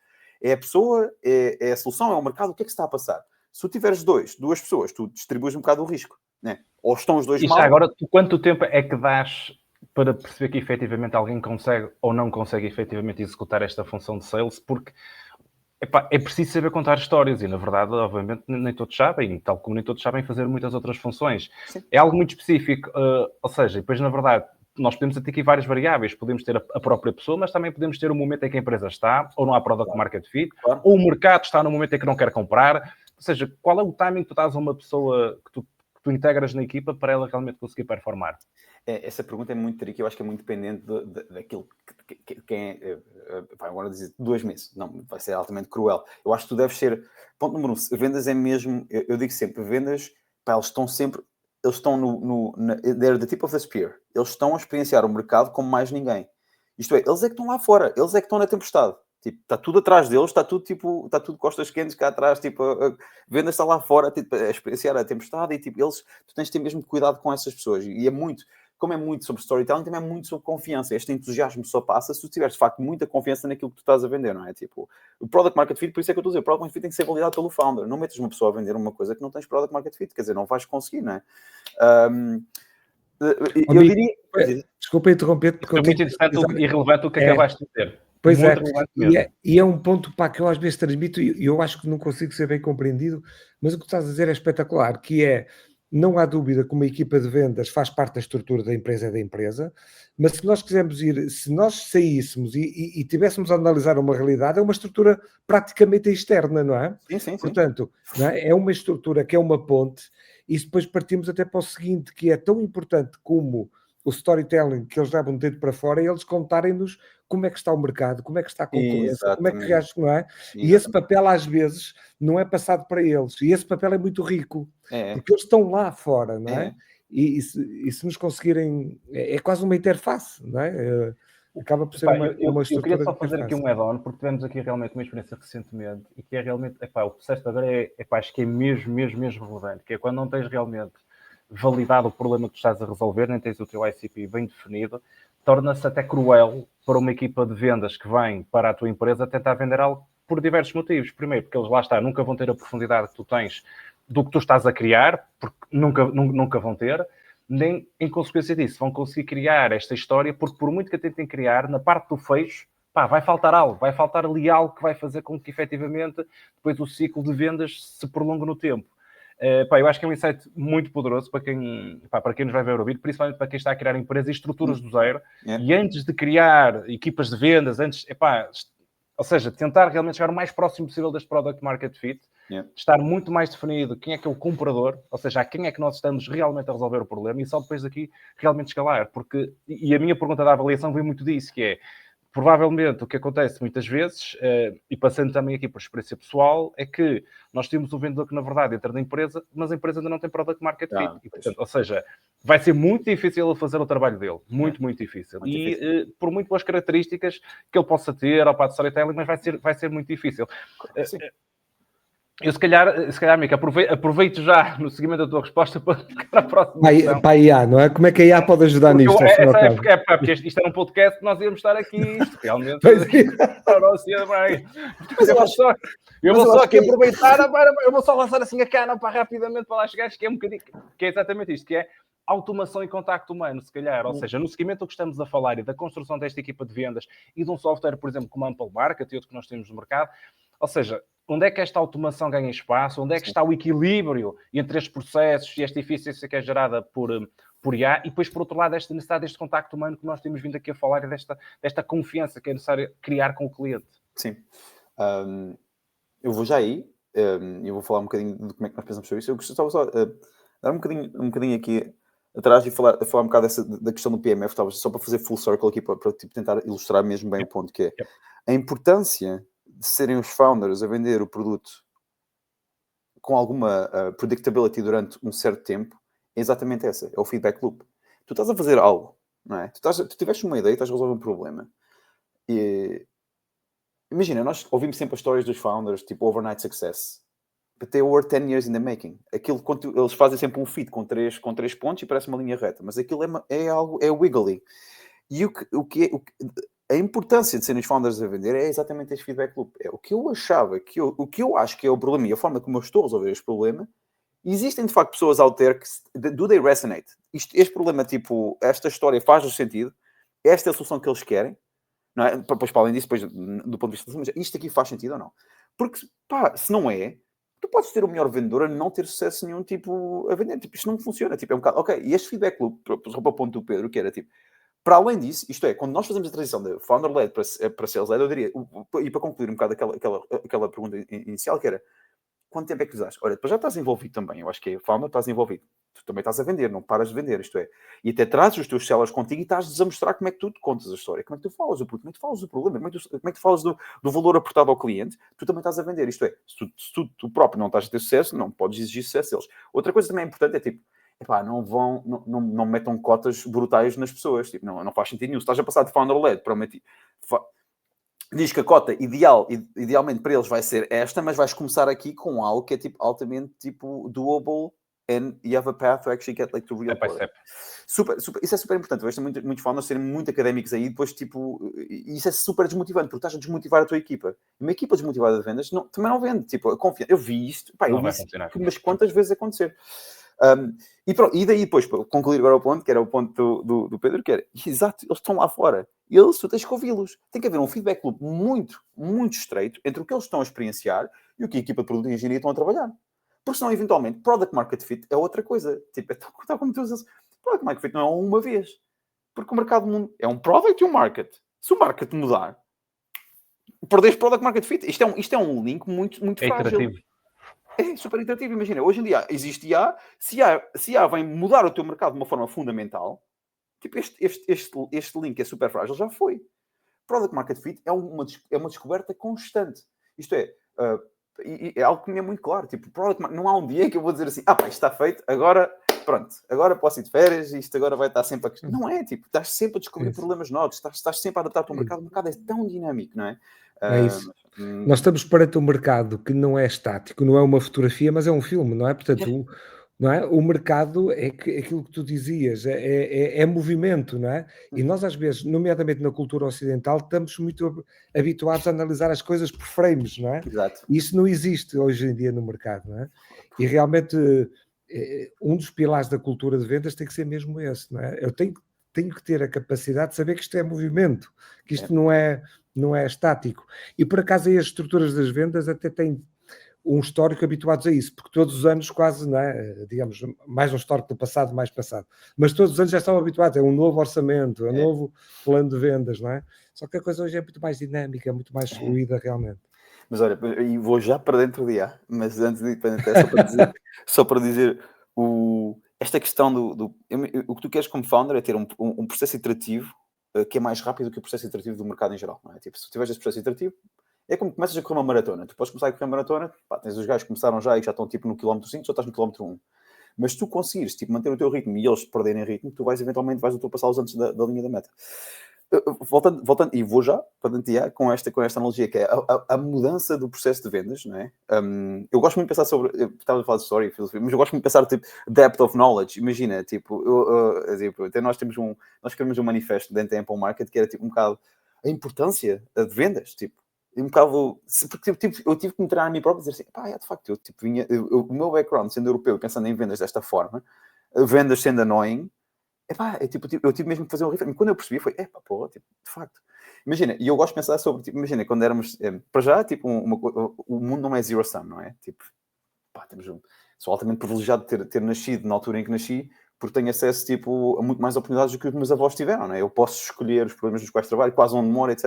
É a pessoa? É a solução? É o mercado? O que é que se está a passar? Se tu tiveres 2 pessoas, tu distribuis um bocado o risco, né? Ou estão os 2 mal... E agora, quanto tempo é que dás para perceber que efetivamente alguém consegue ou não consegue efetivamente executar esta função de sales? Porque é preciso saber contar histórias, e na verdade, obviamente, nem todos sabem, tal como nem todos sabem fazer muitas outras funções. Sim. É algo muito específico, ou seja, depois na verdade nós podemos ter aqui várias variáveis, podemos ter a própria pessoa, mas também podemos ter o momento em que a empresa está, ou não há product market fit, ou o mercado está no momento em que não quer comprar. Ou seja, qual é o timing que tu dás a uma pessoa que tu integras na equipa para ela realmente conseguir performar? Essa pergunta é muito tricky, eu acho que é muito dependente daquilo que é... Vai agora dizer 2 meses, não, vai ser altamente cruel. Eu acho que tu deves ser... Ponto número 1, vendas é mesmo... Eu digo sempre, vendas, eles estão sempre... Eles estão they're the tip of the spear. Eles estão a experienciar o mercado como mais ninguém. Isto é, eles é que estão lá fora, eles é que estão na tempestade. Tipo, está tudo atrás deles, está tudo costas quentes cá atrás, tipo, a venda está lá fora, tipo, a experienciar a tempestade, e tipo, tu tens de ter mesmo cuidado com essas pessoas, e é muito, como é muito sobre storytelling, também é muito sobre confiança. Este entusiasmo só passa se tu tiveres, de facto, muita confiança naquilo que tu estás a vender, não é? Tipo, o Product Market Fit, por isso é que eu estou a dizer, o Product Market Fit tem que ser validado pelo founder. Não metes uma pessoa a vender uma coisa que não tens Product Market Fit, quer dizer, não vais conseguir, não é? Eu diria... Desculpa interromper-te, porque é muito interessante e relevante o que acabaste de dizer. Pois muito e é um ponto que eu às vezes transmito e eu acho que não consigo ser bem compreendido, mas o que estás a dizer é espetacular, que é, não há dúvida que uma equipa de vendas faz parte da estrutura da empresa, mas se nós quisermos se nós saíssemos e tivéssemos a analisar uma realidade, é uma estrutura praticamente externa, não é? Sim. Portanto, não é uma estrutura que é uma ponte, e depois partimos até para o seguinte, que é tão importante como o storytelling que eles levam dentro para fora, e eles contarem-nos como é que está o mercado, como é que está a concorrência, como é que reage, não é? E esse papel às vezes não é passado para eles, e esse papel é muito rico, porque eles estão lá fora, não é? E se nos conseguirem, é quase uma interface, não é? Acaba por ser uma estrutura. Eu queria só fazer aqui um add-on, porque tivemos aqui realmente uma experiência recentemente, e que é realmente, o processo agora acho que é mesmo relevante, que é quando não tens realmente validado o problema que tu estás a resolver, nem tens o teu ICP bem definido, torna-se até cruel para uma equipa de vendas que vem para a tua empresa tentar vender algo por diversos motivos. Primeiro, porque eles, lá está, nunca vão ter a profundidade que tu tens do que tu estás a criar, porque nunca vão ter, nem em consequência disso vão conseguir criar esta história, porque por muito que a tentem criar, na parte do fecho, vai faltar algo, vai faltar ali algo que vai fazer com que efetivamente depois o ciclo de vendas se prolongue no tempo. Eu acho que é um insight muito poderoso para quem nos vai ver ouvir, principalmente para quem está a criar empresas e estruturas do zero. E antes de criar equipas de vendas, ou seja, tentar realmente chegar o mais próximo possível deste Product Market Fit, estar muito mais definido quem é que é o comprador, ou seja, a quem é que nós estamos realmente a resolver o problema, e só depois daqui realmente escalar. Porque, e a minha pergunta da avaliação veio muito disso, que é, provavelmente o que acontece muitas vezes, e passando também aqui por experiência pessoal, é que nós temos um vendedor que na verdade entra na empresa, mas a empresa ainda não tem Product Market Fit. E, portanto, ou seja, vai ser muito difícil ele fazer o trabalho dele. Muito difícil. Muito difícil. Por muito boas características que ele possa ter ao para de storytelling, mas vai ser muito difícil. Sim. Eu se calhar, Mica, aproveito já no seguimento da tua resposta para ficar à próxima questão. Para a IA, não é? Como é que a IA pode ajudar nisto? Porque isto era um podcast, nós íamos estar aqui, isto realmente... Eu vou só aqui aproveitar, eu vou só lançar assim a cana para rapidamente para lá chegar, que é um bocadinho, que é exatamente isto, que é automação e contacto humano, se calhar. Ou seja, no seguimento do que estamos a falar e da construção desta equipa de vendas e de um software, por exemplo, como a Ample Market e outro que nós temos no mercado, ou seja, onde é que esta automação ganha espaço? Onde é que está o equilíbrio entre estes processos e esta eficiência que é gerada por IA? E depois, por outro lado, esta necessidade deste contacto humano que nós temos vindo aqui a falar e desta confiança que é necessário criar com o cliente. Sim. Eu vou já aí. Eu vou falar um bocadinho de como é que nós pensamos sobre isso. Eu gostava só dar um bocadinho aqui atrás e falar um bocado da questão do PMF, talvez só para fazer full circle aqui, para tipo, tentar ilustrar mesmo bem o ponto, que é a importância de serem os founders a vender o produto com alguma predictability durante um certo tempo, é exatamente essa, é o feedback loop. Tu estás a fazer algo, não é? Tu tiveste uma ideia, estás a resolver um problema. E imagina, nós ouvimos sempre as histórias dos founders, tipo overnight success, but they were 10 years in the making. Aquilo, eles fazem sempre um feed com três pontos e parece uma linha reta, mas aquilo é wiggly. E a importância de serem os founders a vender é exatamente este feedback loop. É o que eu achava, o que eu acho que é o problema e a forma como eu estou a resolver este problema. Existem, de facto, pessoas out there que... Do they resonate? Este problema, tipo, esta história faz-lhes sentido? Esta é a solução que eles querem? Não é? Depois, para além disso, depois, do ponto de vista... Mas isto aqui faz sentido ou não? Porque, se não é, tu podes ter o melhor vendedor a não ter sucesso nenhum, tipo, a vender. Tipo, isto não funciona. Tipo, é um bocado... Ok, e este feedback loop, para o ponto do Pedro, que era, tipo... Para além disso, isto é, quando nós fazemos a transição de founder-led para sales-led, eu diria, e para concluir um bocado aquela pergunta inicial, que era, quanto tempo é que usaste? Olha, depois já estás envolvido também, eu acho que é founder, estás envolvido. Tu também estás a vender, não paras de vender, isto é. E até trazes os teus sellers contigo e estás a mostrar como é que tu te contas a história, como é que tu falas do produto, como é que tu falas do problema, como é que tu falas do valor aportado ao cliente, tu também estás a vender, isto é. Se tu próprio não estás a ter sucesso, não podes exigir sucesso deles. Outra coisa também importante é tipo, não metam cotas brutais nas pessoas. Tipo, não faz sentido nenhum. Se estás a passar de founder-led para diz que a cota idealmente para eles vai ser esta, mas vais começar aqui com algo que é tipo, altamente tipo, doable and you have a path to actually get like to real product. Isso é super importante. Eu vejo muitos founders serem muito académicos aí, depois tipo, isso é super desmotivante, porque estás a desmotivar a tua equipa. Uma equipa desmotivada de vendas também não vende. Tipo, eu vi isto, eu vi isto umas quantas vezes acontecer. E daí depois, para concluir agora o ponto, que era o ponto do Pedro, que era, exato, eles estão lá fora. Tu tens que ouvi-los. Tem que haver um feedback loop muito, muito estreito entre o que eles estão a experienciar e o que a equipa de produto e engenharia estão a trabalhar. Porque senão, eventualmente, product market fit é outra coisa. Tipo, é como tu dizes, product market fit não é uma vez. Porque o mercado mundo é um product e um market. Se o market mudar, perdes product market fit. Isto é um link muito, muito frágil. Iterativo. É super iterativo. Imagina, hoje em dia existe IA. Se IA vem mudar o teu mercado de uma forma fundamental, tipo, este link é super frágil, já foi. Product market fit é uma descoberta constante. Isto é algo que me é muito claro. Tipo, não há um dia que eu vou dizer assim, isto está feito, agora, pronto, agora posso ir de férias e isto agora vai estar sempre a... Não é, tipo, estás sempre a descobrir problemas novos, estás sempre a adaptar-te ao mercado. O mercado é tão dinâmico, não é? É isso. Nós estamos perante um mercado que não é estático, não é uma fotografia, mas é um filme, não é? Portanto, não é? O mercado é aquilo que tu dizias, é movimento, não é? E nós às vezes, nomeadamente na cultura ocidental, estamos muito habituados a analisar as coisas por frames, não é? Exato. E isso não existe hoje em dia no mercado, não é? E realmente um dos pilares da cultura de vendas tem que ser mesmo esse, não é? Eu tenho que ter a capacidade de saber que isto é movimento, que isto não é estático. E por acaso aí as estruturas das vendas até têm um histórico habituados a isso, porque todos os anos quase, não é? Digamos, mais um histórico do passado, mais passado, mas todos os anos já estão habituados, é um novo orçamento, é um novo plano de vendas, não é? Só que a coisa hoje é muito mais dinâmica, muito mais fluida realmente. Mas olha, e vou já para dentro de IA, mas antes de ir para dentro, só para dizer esta questão o que tu queres como founder é ter um processo iterativo que é mais rápido que o processo iterativo do mercado em geral, não é? Tipo, se tiveres esse processo iterativo, é como começas a correr uma maratona. Tu podes começar a correr uma maratona, tens os gajos que começaram já e já estão tipo no quilómetro 5, já estás no quilómetro 1. Mas se tu conseguires tipo, manter o teu ritmo e eles perderem ritmo, tu eventualmente vais ultrapassá-los antes da linha da meta. Voltando, e vou já para dentro de IA com esta analogia, que é a mudança do processo de vendas, não é? Eu gosto muito de pensar sobre, eu estava a falar de story, filosofia, mas eu gosto muito de pensar tipo depth of knowledge. Imagina, tipo, até nós escrevemos um manifesto dentro da Apple Market que era tipo um bocado a importância de vendas, tipo, um bocado, porque tipo, eu tive que me treinar a mim próprio e dizer assim, de facto, o meu background sendo europeu, pensando em vendas desta forma, vendas sendo annoying, eu tive mesmo que fazer um reframe. Quando eu percebi, foi, de facto. Imagina, e eu gosto de pensar sobre, tipo, imagina, quando éramos, para já, tipo, o mundo não é zero sum, não é? Tipo, sou altamente privilegiado de ter nascido na altura em que nasci, porque tenho acesso, tipo, a muito mais oportunidades do que os meus avós tiveram, não é? Eu posso escolher os problemas dos quais trabalho, quase onde moro, etc.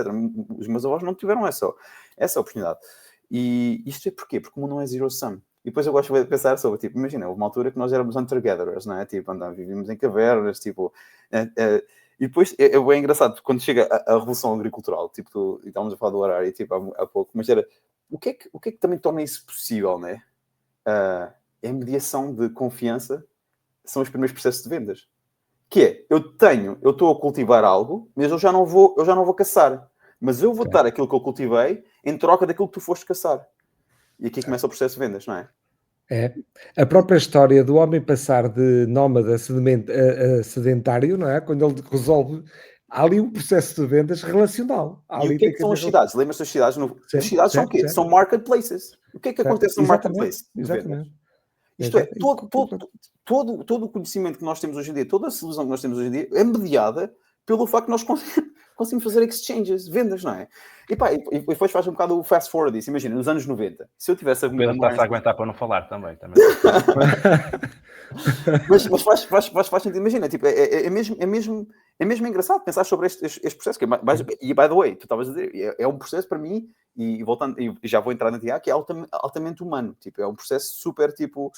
Os meus avós não tiveram essa oportunidade. E isto é porquê? Porque o mundo não é zero sum. E depois eu gosto de pensar sobre, tipo, imagina, houve uma altura que nós éramos hunter-gatherers, não é? Tipo, vivíamos em cavernas, tipo... E depois é bem engraçado, quando chega a revolução agricultural, tipo, e estávamos a falar do horário, tipo, há pouco, mas era... O que é que também torna isso possível, não é? É a mediação de confiança, são os primeiros processos de vendas. Que é, eu estou a cultivar algo, mas eu já não vou caçar. Mas eu vou dar aquilo que eu cultivei em troca daquilo que tu foste caçar. E aqui começa o processo de vendas, não é? É. A própria história do homem passar de nómada a sedentário, não é? Quando ele resolve, há ali um processo de vendas relacional. E o que é que são as cidades? Lembras-te das cidades? As cidades são o quê? Certo. São marketplaces. O que é que acontece no marketplace? Exatamente. Isto é, todo o conhecimento que nós temos hoje em dia, toda a solução que nós temos hoje em dia é mediada pelo facto que nós conseguimos fazer exchanges, vendas, não é? E depois faz um bocado o fast forward disso. Imagina, nos anos 90, se eu tivesse... Pedro está-se a aguentar para não falar também. mas faz sentido. Imagina, tipo, é mesmo engraçado pensar sobre este processo. E, by the way, tu estavas a dizer, é um processo para mim, e voltando, e já vou entrar na TA, que é altamente humano. Tipo, é um processo super, tipo,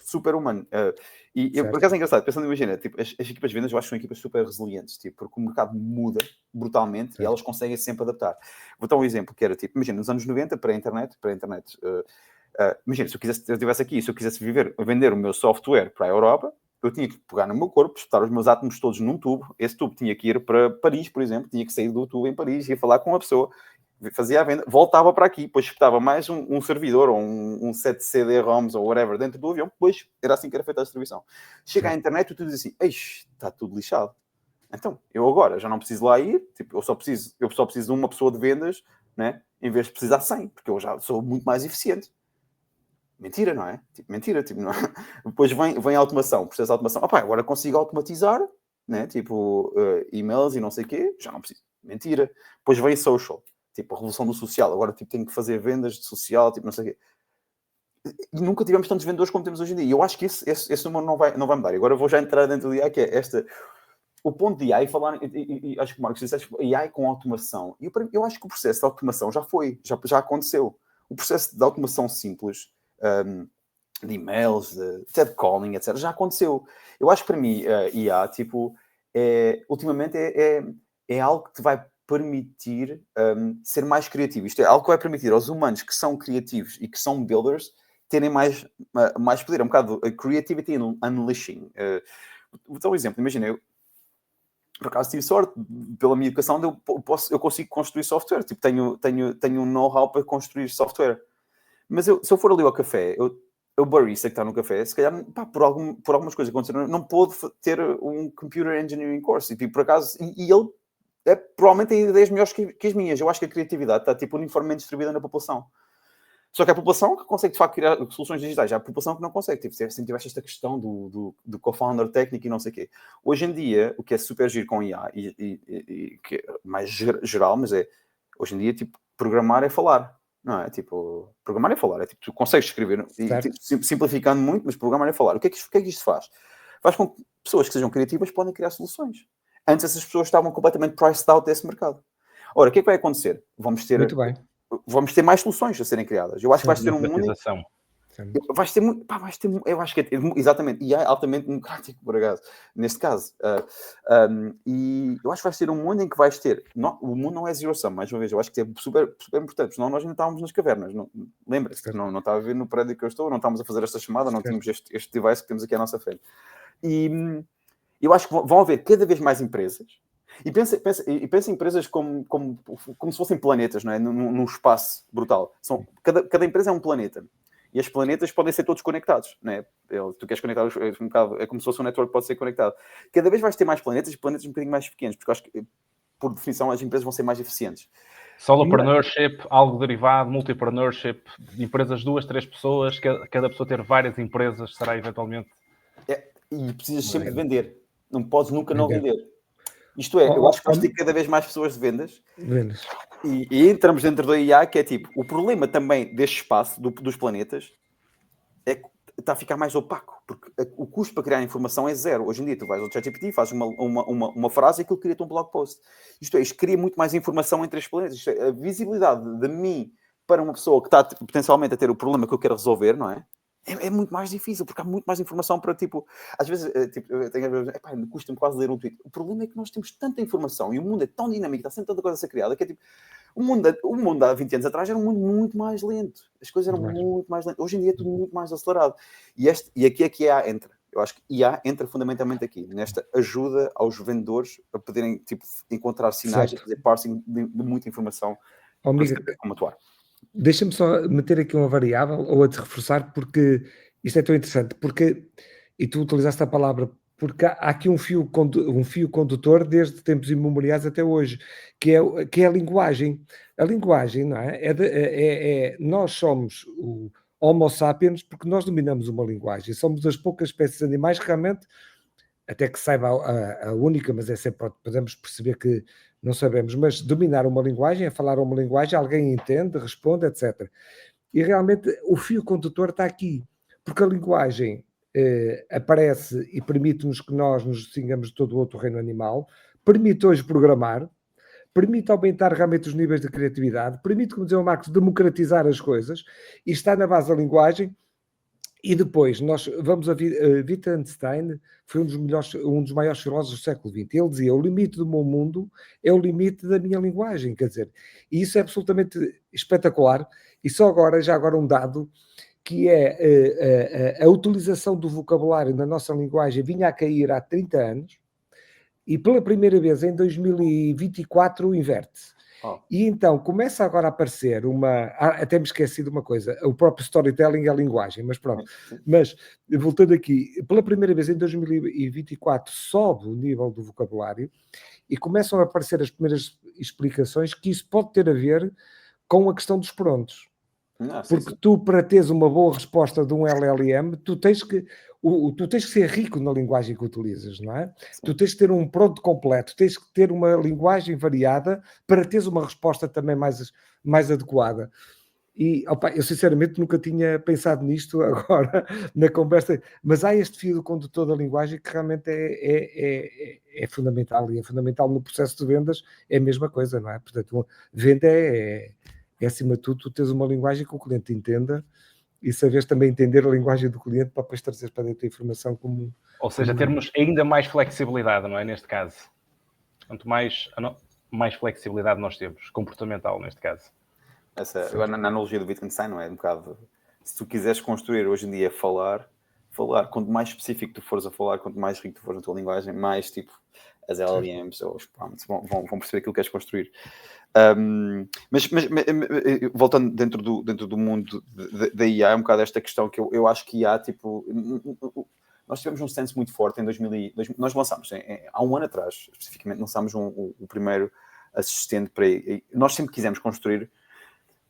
super humano. Por acaso é engraçado, pensando, imagina, tipo, as equipas de vendas eu acho que são equipas super resilientes, tipo, porque o mercado muda brutalmente e elas conseguem sempre adaptar. Vou dar um exemplo que era, tipo, imagina, nos anos 90, para a internet, imagina, se eu estivesse aqui, se eu quisesse vender o meu software para a Europa, eu tinha que pegar no meu corpo, espetar os meus átomos todos num tubo, esse tubo tinha que ir para Paris, por exemplo, tinha que sair do tubo em Paris, ia falar com uma pessoa, fazia a venda, voltava para aqui, depois espetava mais um servidor ou um set de CD-ROMs ou whatever dentro do avião, depois era assim que era feita a distribuição. Chega à internet e tu dizes assim, está tudo lixado. Então, eu agora já não preciso lá ir, tipo, eu só preciso de uma pessoa de vendas, né? Em vez de precisar de 100, porque eu já sou muito mais eficiente. Mentira, não é? Mentira. Não é? Depois vem a automação, processo de automação. Agora consigo automatizar, né? Tipo, e-mails e não sei o quê, já não preciso. Mentira. Depois vem social, tipo, a revolução do social. Agora, tipo, tenho que fazer vendas de social, tipo, não sei o quê. E nunca tivemos tantos vendedores como temos hoje em dia. E eu acho que esse número não vai mudar. E agora eu vou já entrar dentro do IA, que é o ponto de AI, acho que o Marcos disse, AI com automação. E eu acho que o processo de automação já aconteceu. O processo de automação simples, de e-mails, de TED Calling, etc., já aconteceu. Eu acho que para mim, IA, tipo, ultimamente é algo que te vai permitir ser mais criativo. Isto é algo que vai permitir aos humanos que são criativos e que são builders terem mais poder. É um bocado creativity unleashing. Vou dar um exemplo. Imagina, eu por acaso tive sorte, pela minha educação, eu consigo construir software. Tipo, tenho um know-how para construir software. Mas se eu for ali ao café, o barista que está no café, se calhar, por algumas coisas que aconteceram, não pôde ter um computer engineering course. E por acaso, e ele provavelmente tem ideias melhores que as minhas. Eu acho que a criatividade está tipo uniformemente distribuída na população. Só que a população que consegue, de facto, criar soluções digitais, há a população que não consegue. Tipo, sempre tiveste esta questão do co-founder técnico e não sei o quê. Hoje em dia, o que é super giro com IA, e que é mais geral, mas hoje em dia, tipo, programar é falar. Não é? Tipo, programar é falar. É tipo, tu consegues escrever, simplificando muito, mas programar é falar. O que é que isto faz? Faz com que pessoas que sejam criativas podem criar soluções. Antes, essas pessoas estavam completamente priced out desse mercado. Ora, o que é que vai acontecer? Vamos ter mais soluções a serem criadas. Eu acho que vais ter um mundo. Vais ter muito. Eu acho que é exatamente. E é altamente democrático, por acaso, neste caso. E eu acho que vais ter um mundo em que vais ter. Não, o mundo não é zero sum, mais uma vez. Eu acho que é super, super importante. Senão nós ainda estávamos nas cavernas. Lembra-se que não estava a ver no prédio que eu estou, não estávamos a fazer esta chamada, não tínhamos este device que temos aqui à nossa frente. E eu acho que vão haver cada vez mais empresas. E pensa em empresas como se fossem planetas, não é? Num espaço brutal. Cada empresa é um planeta. E os planetas podem ser todos conectados, não é? Tu queres conectar, é como se fosse um network que pode ser conectado. Cada vez vais ter mais planetas e planetas um bocadinho mais pequenos, porque eu acho que, por definição, as empresas vão ser mais eficientes. Solopreneurship, algo derivado, multipreneurship, empresas 2, 3 pessoas, cada pessoa ter várias empresas será eventualmente... E precisas sempre de vender. Não podes nunca não vender. Isto é, eu acho que vais ter cada vez mais pessoas de vendas. E entramos dentro da IA, que é tipo, o problema também deste espaço, dos planetas, é que está a ficar mais opaco, porque o custo para criar informação é zero. Hoje em dia tu vais ao ChatGPT, fazes uma frase e aquilo cria-te um blog post. Isto cria muito mais informação entre os planetas. Isto é, a visibilidade de mim para uma pessoa que está potencialmente a ter o problema que eu quero resolver, não é? É muito mais difícil, porque há muito mais informação para, tipo... Às vezes, eu tenho a ver... custa-me quase ler um tweet. O problema é que nós temos tanta informação e o mundo é tão dinâmico, está sempre tanta coisa a ser criada, que é tipo... O mundo há 20 anos atrás era um mundo muito mais lento. As coisas eram muito mais lentas. Hoje em dia é tudo muito mais acelerado. E aqui é que a IA entra. Eu acho que IA entra fundamentalmente aqui, nesta ajuda aos vendedores a poderem, tipo, encontrar sinais e fazer parsing de muita informação para saber como atuar. Deixa-me só meter aqui uma variável ou a te reforçar, porque isto é tão interessante, porque, e tu utilizaste a palavra, porque há aqui um fio condutor desde tempos imemoriais até hoje, que é a linguagem. A linguagem, não é? Nós somos o Homo sapiens porque nós dominamos uma linguagem. Somos das poucas espécies de animais que realmente, até que saiba a única, mas é sempre, podemos perceber que não sabemos, mas dominar uma linguagem, é falar uma linguagem, alguém entende, responde, etc. E realmente o fio condutor está aqui, porque a linguagem aparece e permite-nos que nós nos distingamos de todo o outro reino animal, permite hoje programar, permite aumentar realmente os níveis de criatividade, permite, como dizia o Marcos, democratizar as coisas, e está na base da linguagem. E depois, nós vamos a Wittgenstein, foi um dos maiores filósofos do século XX. Ele dizia, o limite do meu mundo é o limite da minha linguagem, quer dizer, e isso é absolutamente espetacular. E já agora um dado, que é a utilização do vocabulário na nossa linguagem vinha a cair há 30 anos, e pela primeira vez em 2024 inverte-se. E então começa agora a aparecer até me esqueci de uma coisa, o próprio storytelling é a linguagem, mas pronto. Mas, voltando aqui, pela primeira vez em 2024 sobe o nível do vocabulário e começam a aparecer as primeiras explicações que isso pode ter a ver com a questão dos prontos. Porque tu, para teres uma boa resposta de um LLM, tu tens que ser rico na linguagem que utilizas, não é? Sim. Tu tens que ter um pronto completo, tens que ter uma linguagem variada para teres uma resposta também mais adequada. E, eu sinceramente nunca tinha pensado nisto agora na conversa, mas há este fio condutor da linguagem que realmente é fundamental, e é fundamental no processo de vendas, é a mesma coisa, não é? Portanto, venda é acima de tudo, tu tens uma linguagem que o cliente entenda e saberes também entender a linguagem do cliente para depois trazer para dentro a informação como... Ou seja, termos ainda mais flexibilidade, não é? Neste caso. Quanto mais flexibilidade nós temos, comportamental neste caso. Agora, na analogia do Wittgenstein, não é? Um bocado, se tu quiseres construir hoje em dia falar, quanto mais específico tu fores a falar, quanto mais rico tu fores na tua linguagem, mais tipo as LLMs ou os prompts vão perceber aquilo que queres construir. Mas voltando dentro do mundo da IA, é um bocado esta questão que eu acho que IA, tipo, nós tivemos um senso muito forte em 2000. Nós lançámos, há um ano atrás, especificamente, lançámos o primeiro assistente para... Nós sempre quisemos construir...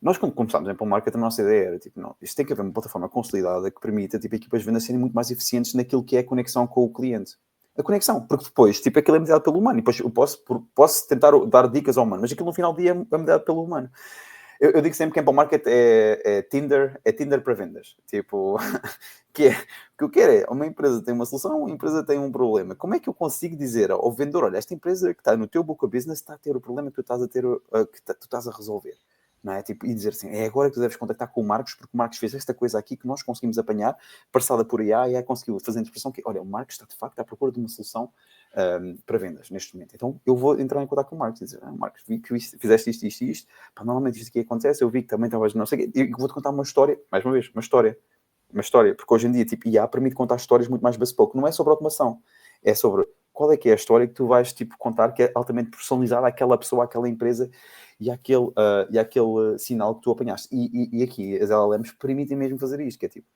Nós, quando começámos em Apple Market, a nossa ideia era, tipo, não, isto tem que haver uma plataforma consolidada que permita, tipo, equipas de venda serem muito mais eficientes naquilo que é a conexão com o cliente. A conexão, porque depois, tipo, aquilo é mediado pelo humano, e depois eu posso tentar dar dicas ao humano, mas aquilo no final do dia é mediado pelo humano. Eu digo sempre que Apple Market é Tinder para vendas. Tipo, o que eu quero é, uma empresa tem uma solução, uma empresa tem um problema. Como é que eu consigo dizer ao vendedor, olha, esta empresa que está no teu book of business está a ter o problema que tu estás a ter, que tu estás a resolver. Não é? Tipo, e dizer assim, é agora que tu deves contactar com o Marcos, porque o Marcos fez esta coisa aqui que nós conseguimos apanhar, passada por IA, e conseguiu fazer a interpretação que, olha, o Marcos está de facto à procura de uma solução para vendas neste momento. Então eu vou entrar em contato com o Marcos e dizer, Marcos, vi que fizeste isto e isto, pá, normalmente isto aqui acontece, eu vi que também estavas não sei o quê, e vou-te contar uma história, mais uma vez, uma história, porque hoje em dia, tipo, IA permite contar histórias muito mais bespoke, não é sobre automação, é sobre qual é que é a história que tu vais, tipo, contar que é altamente personalizada àquela pessoa, àquela empresa, e aquele sinal que tu apanhaste. E aqui as LLMs permitem mesmo fazer isto, que é tipo...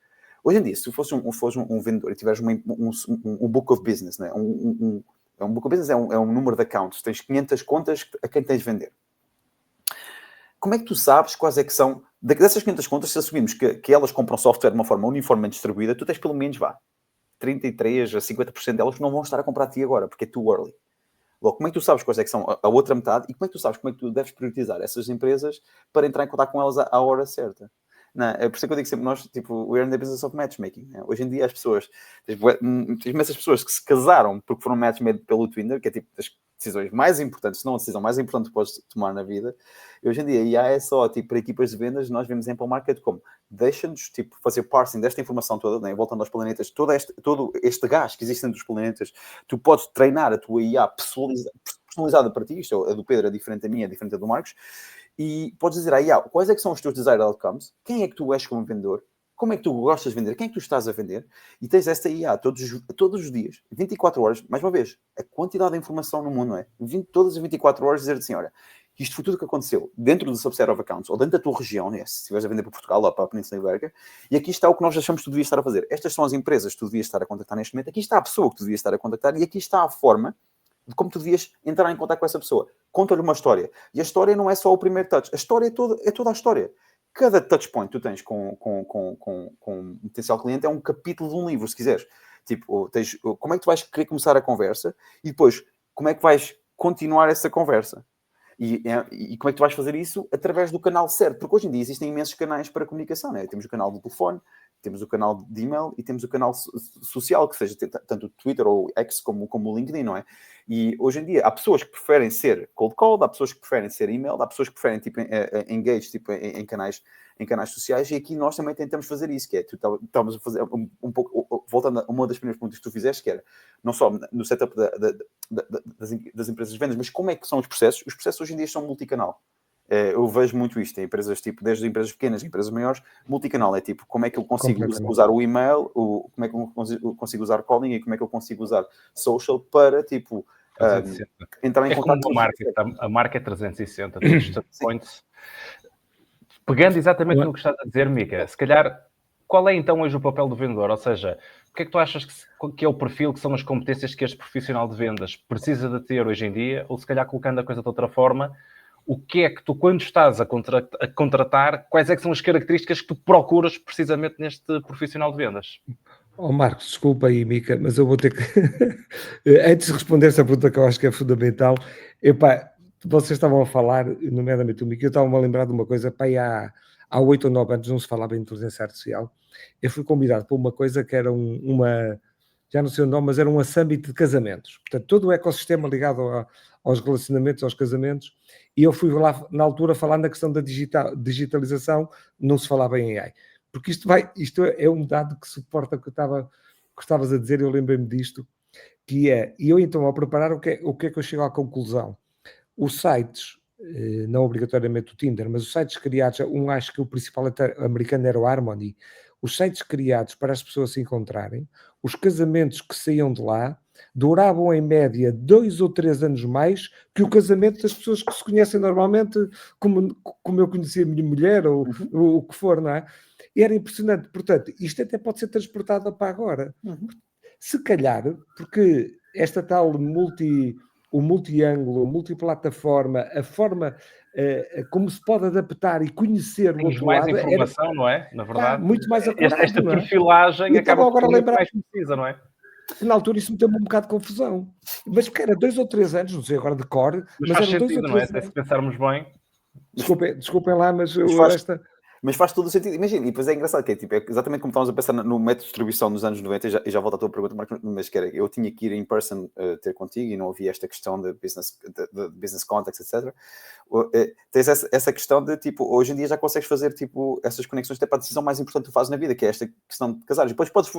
Hoje em dia, se tu fores um vendedor e tiveres um book of business, né? Um book of business é um número de accounts, tens 500 contas a quem tens de vender. Como é que tu sabes quais é que são... Dessas 500 contas, se assumimos que elas compram software de uma forma uniformemente distribuída, tu tens pelo menos, 33% a 50% delas que não vão estar a comprar a ti agora, porque é too early. Logo, como é que tu sabes quais é que são a outra metade e como é que tu sabes como é que tu deves priorizar essas empresas para entrar em contato com elas à hora certa? Não, é por isso que eu digo sempre, nós, tipo, we're in the business of matchmaking. Né? Hoje em dia as pessoas, tens imensas pessoas que se casaram porque foram matchmade pelo Tinder, que é tipo das decisões mais importantes, se não a decisão mais importante que podes tomar na vida. E hoje em dia, IA é só, tipo, para equipas de vendas, nós vemos em Apple Market como deixa-nos, tipo, fazer parsing desta informação toda, né? Voltando aos planetas, todo este gás que existe entre os planetas, tu podes treinar a tua IA personalizada para ti, isto a do Pedro é diferente da minha, é diferente da do Marcos, e podes dizer à IA, quais é que são os teus desired outcomes, quem é que tu és como vendedor, como é que tu gostas de vender, quem é que tu estás a vender, e tens esta IA todos os dias, 24 horas, mais uma vez, a quantidade de informação no mundo, não é? Todas as 24 horas dizer assim, olha, isto foi tudo o que aconteceu dentro do subset of accounts, ou dentro da tua região, né? Se estiveres a vender para Portugal ou para a Península Ibérica, e aqui está o que nós achamos que tu devias estar a fazer. Estas são as empresas que tu devias estar a contactar neste momento, aqui está a pessoa que tu devias estar a contactar, e aqui está a forma de como tu devias entrar em contato com essa pessoa. Conta-lhe uma história. E a história não é só o primeiro touch. A história é toda a história. Cada touchpoint que tu tens com um potencial cliente é um capítulo de um livro, se quiseres. Tipo, como é que tu vais querer começar a conversa e depois, como é que vais continuar essa conversa? E como é que tu vais fazer isso? Através do canal certo. Porque hoje em dia existem imensos canais para comunicação. Né? Temos o canal do telefone, temos o canal de e-mail e temos o canal social, que seja tanto o Twitter ou o X como o LinkedIn, não é? E hoje em dia há pessoas que preferem ser cold call, há pessoas que preferem ser e-mail, há pessoas que preferem tipo, engage tipo, em canais sociais, e aqui nós também tentamos fazer isso, que é, tu estavas a fazer um pouco, voltando a uma das primeiras perguntas que tu fizeste, que era, não só no setup das empresas de vendas, mas como é que são os processos? Os processos hoje em dia são multicanal. Eu vejo muito isto em empresas, tipo, desde empresas pequenas a empresas maiores, multicanal. É tipo, como é que eu consigo usar o e-mail, como é que eu consigo usar calling e como é que eu consigo usar social para, tipo, entrar em contato como a marca é 360, todos os touchpoints. Pegando exatamente no que estás a dizer, Mica, se calhar, qual é então hoje o papel do vendedor? Ou seja, o que é que tu achas que é o perfil, que são as competências que este profissional de vendas precisa de ter hoje em dia? Ou se calhar colocando a coisa de outra forma, o que é que tu, quando estás a contratar, quais é que são as características que tu procuras precisamente neste profissional de vendas? Marcos, desculpa aí, Mica, mas eu vou ter que... Antes de responder essa pergunta que eu acho que é fundamental, vocês estavam a falar, nomeadamente o Mica, eu estava-me a lembrar de uma coisa, há 8 ou 9 anos não se falava em inteligência artificial. Eu fui convidado para uma coisa que era já não sei o nome, mas era um summit de casamentos. Portanto, todo o ecossistema ligado aos relacionamentos, aos casamentos, e eu fui lá, na altura, falar na questão da digitalização, não se falava em AI. Porque isto é um dado que suporta o que estavas a dizer, eu lembrei-me disto, e eu então, ao preparar, o que é que eu chego à conclusão? Os sites, não obrigatoriamente o Tinder, mas os sites criados, acho que o principal americano era o Harmony, os sites criados para as pessoas se encontrarem, os casamentos que saíam de lá, duravam em média 2 ou 3 anos mais que o casamento das pessoas que se conhecem normalmente, como eu conhecia a minha mulher, ou o que for, não é? E era impressionante. Portanto, isto até pode ser transportado para agora. Se calhar, porque esta tal o multi-ângulo, multiplataforma, a forma como se pode adaptar e conhecer o outro mais lado... informação, não é? Na verdade, muito mais acurado, esta perfilagem acaba agora por ser mais precisa, não é? Na altura isso me deu um bocado de confusão. Mas porque era 2 ou 3 anos, não sei agora de cor, mas faz sentido, não é? Se pensarmos bem... Desculpem lá, mas Mas faz todo o sentido. Imagina, e depois é engraçado que é exatamente como estávamos a pensar no método de distribuição nos anos 90, e já volto à tua pergunta, Marcos, mas que era, eu tinha que ir em person ter contigo e não havia esta questão de business context, etc. Tens essa questão de, tipo, hoje em dia já consegues fazer, tipo, essas conexões até para a decisão mais importante que tu fazes na vida, que é esta questão de casar. E depois podes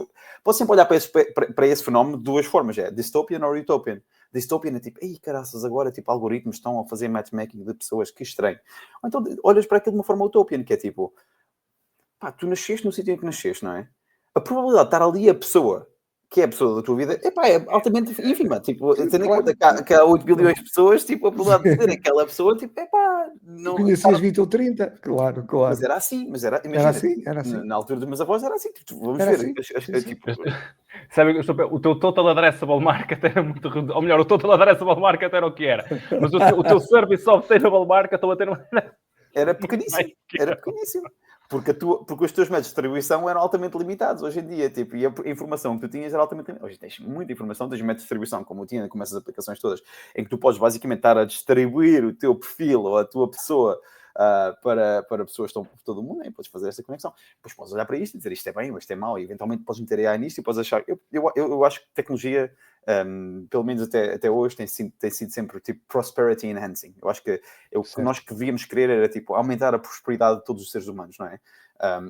sempre olhar para esse fenómeno de duas formas, é dystopian ou utopian. Dystopian é tipo, ei, caraças, agora tipo, algoritmos estão a fazer matchmaking de pessoas, que estranho. Ou então olhas para aquilo de uma forma utopian, que é tipo, pá, tu nasceste no sítio em que nasceste, não é? A probabilidade de estar ali a pessoa, que é a pessoa da tua vida, é altamente ínfima. Tipo, tendo em conta que há 8 bilhões de pessoas, tipo, a probabilidade de ter aquela pessoa, tipo, não... Conhecias 20 ou 30, claro. Mas era assim, imagina, era assim. Na altura dos meus avós era assim, tipo, vamos ver. Assim. Tipo, sabe, o teu total addressable market era muito reduzido. Ou melhor, o total addressable market era o que era. Mas o teu service obtainable market estava a ter uma... Era pequeníssimo. Porque os teus métodos de distribuição eram altamente limitados hoje em dia, tipo, e a informação que tu tinhas era altamente limitada. Hoje tens muita informação, tens métodos de distribuição, como o tinha, como essas aplicações todas, em que tu podes basicamente estar a distribuir o teu perfil ou a tua pessoa para pessoas que estão por todo o mundo, e podes fazer esta conexão. Depois podes olhar para isto e dizer isto é bem ou isto é mau, e eventualmente podes meter AI nisto e podes achar... Eu acho que tecnologia, pelo menos até hoje, tem sido sempre tipo prosperity enhancing. Eu acho que o que nós devíamos querer era tipo aumentar a prosperidade de todos os seres humanos, não é?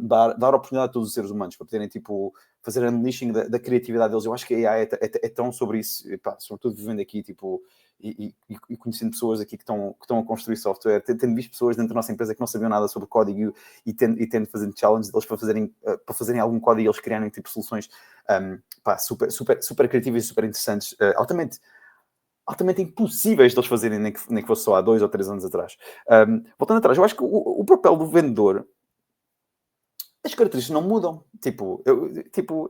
Dar oportunidade a todos os seres humanos para poderem tipo fazer unleashing da criatividade deles. Eu acho que a AI é tão sobre isso, pá, sobretudo vivendo aqui tipo e conhecendo pessoas aqui que estão a construir software, tendo visto pessoas dentro da nossa empresa que não sabiam nada sobre código e tendo fazendo challenge deles para fazerem algum código e eles criarem tipo soluções super criativas e super interessantes, altamente impossíveis de eles fazerem, nem que fosse só há 2 ou 3 anos atrás. Voltando atrás, eu acho que o papel do vendedor, as características não mudam. Tipo,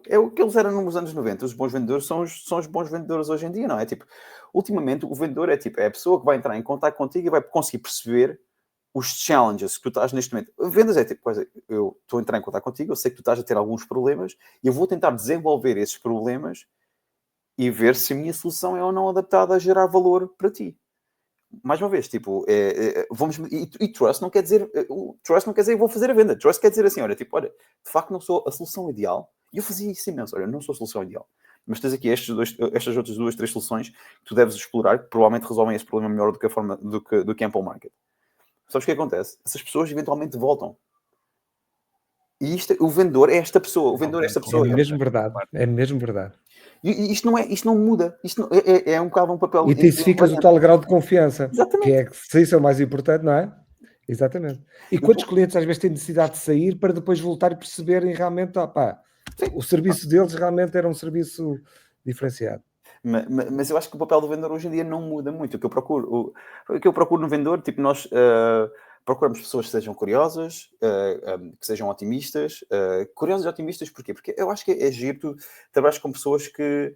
é o que eles eram nos anos 90. Os bons vendedores são os bons vendedores hoje em dia, não é? Tipo, ultimamente, o vendedor é a pessoa que vai entrar em contato contigo e vai conseguir perceber os challenges que tu estás neste momento. Vendas é tipo, eu estou a entrar em contato contigo, eu sei que tu estás a ter alguns problemas e eu vou tentar desenvolver esses problemas e ver se a minha solução é ou não adaptada a gerar valor para ti. Mais uma vez, tipo, e trust não quer dizer eu vou fazer a venda. Trust quer dizer assim, olha, de facto não sou a solução ideal. E eu fazia isso imenso, olha, não sou a solução ideal. Mas tens aqui estas outras 2, 3 soluções que tu deves explorar, que provavelmente resolvem esse problema melhor do que Ample Market. Sabes o que acontece? Essas pessoas eventualmente voltam. E o vendedor é esta pessoa. O vendedor é esta pessoa. É mesmo verdade. É mesmo verdade. E isto não muda. Isto é um bocado um papel... E intensificas o tal grau de confiança. Exatamente. Que isso é o mais importante, não é? Exatamente. E quantos clientes às vezes têm necessidade de sair para depois voltar e perceberem realmente, o serviço deles realmente era um serviço diferenciado. Mas eu acho que o papel do vendedor hoje em dia não muda muito. O que eu procuro no vendedor, tipo, nós procuramos pessoas que sejam curiosas, que sejam otimistas. Curiosas e otimistas porquê? Porque eu acho que é giro tu trabalhas com pessoas que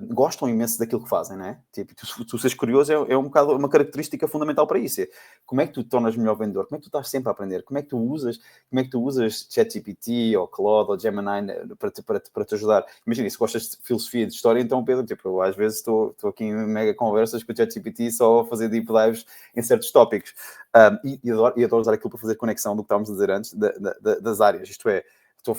gostam imenso daquilo que fazem, não é? Tipo, tu seres curioso é um bocado uma característica fundamental para isso. Como é que tu te tornas melhor vendedor? Como é que tu estás sempre a aprender? Como é que tu usas ChatGPT ou Claude ou Gemini para te ajudar? Imagina, se gostas de filosofia, de história, então, Pedro, tipo, eu, às vezes estou aqui em mega conversas com o ChatGPT só a fazer deep dives em certos tópicos. E adoro usar aquilo para fazer conexão do que estávamos a dizer antes das áreas. Isto é, estou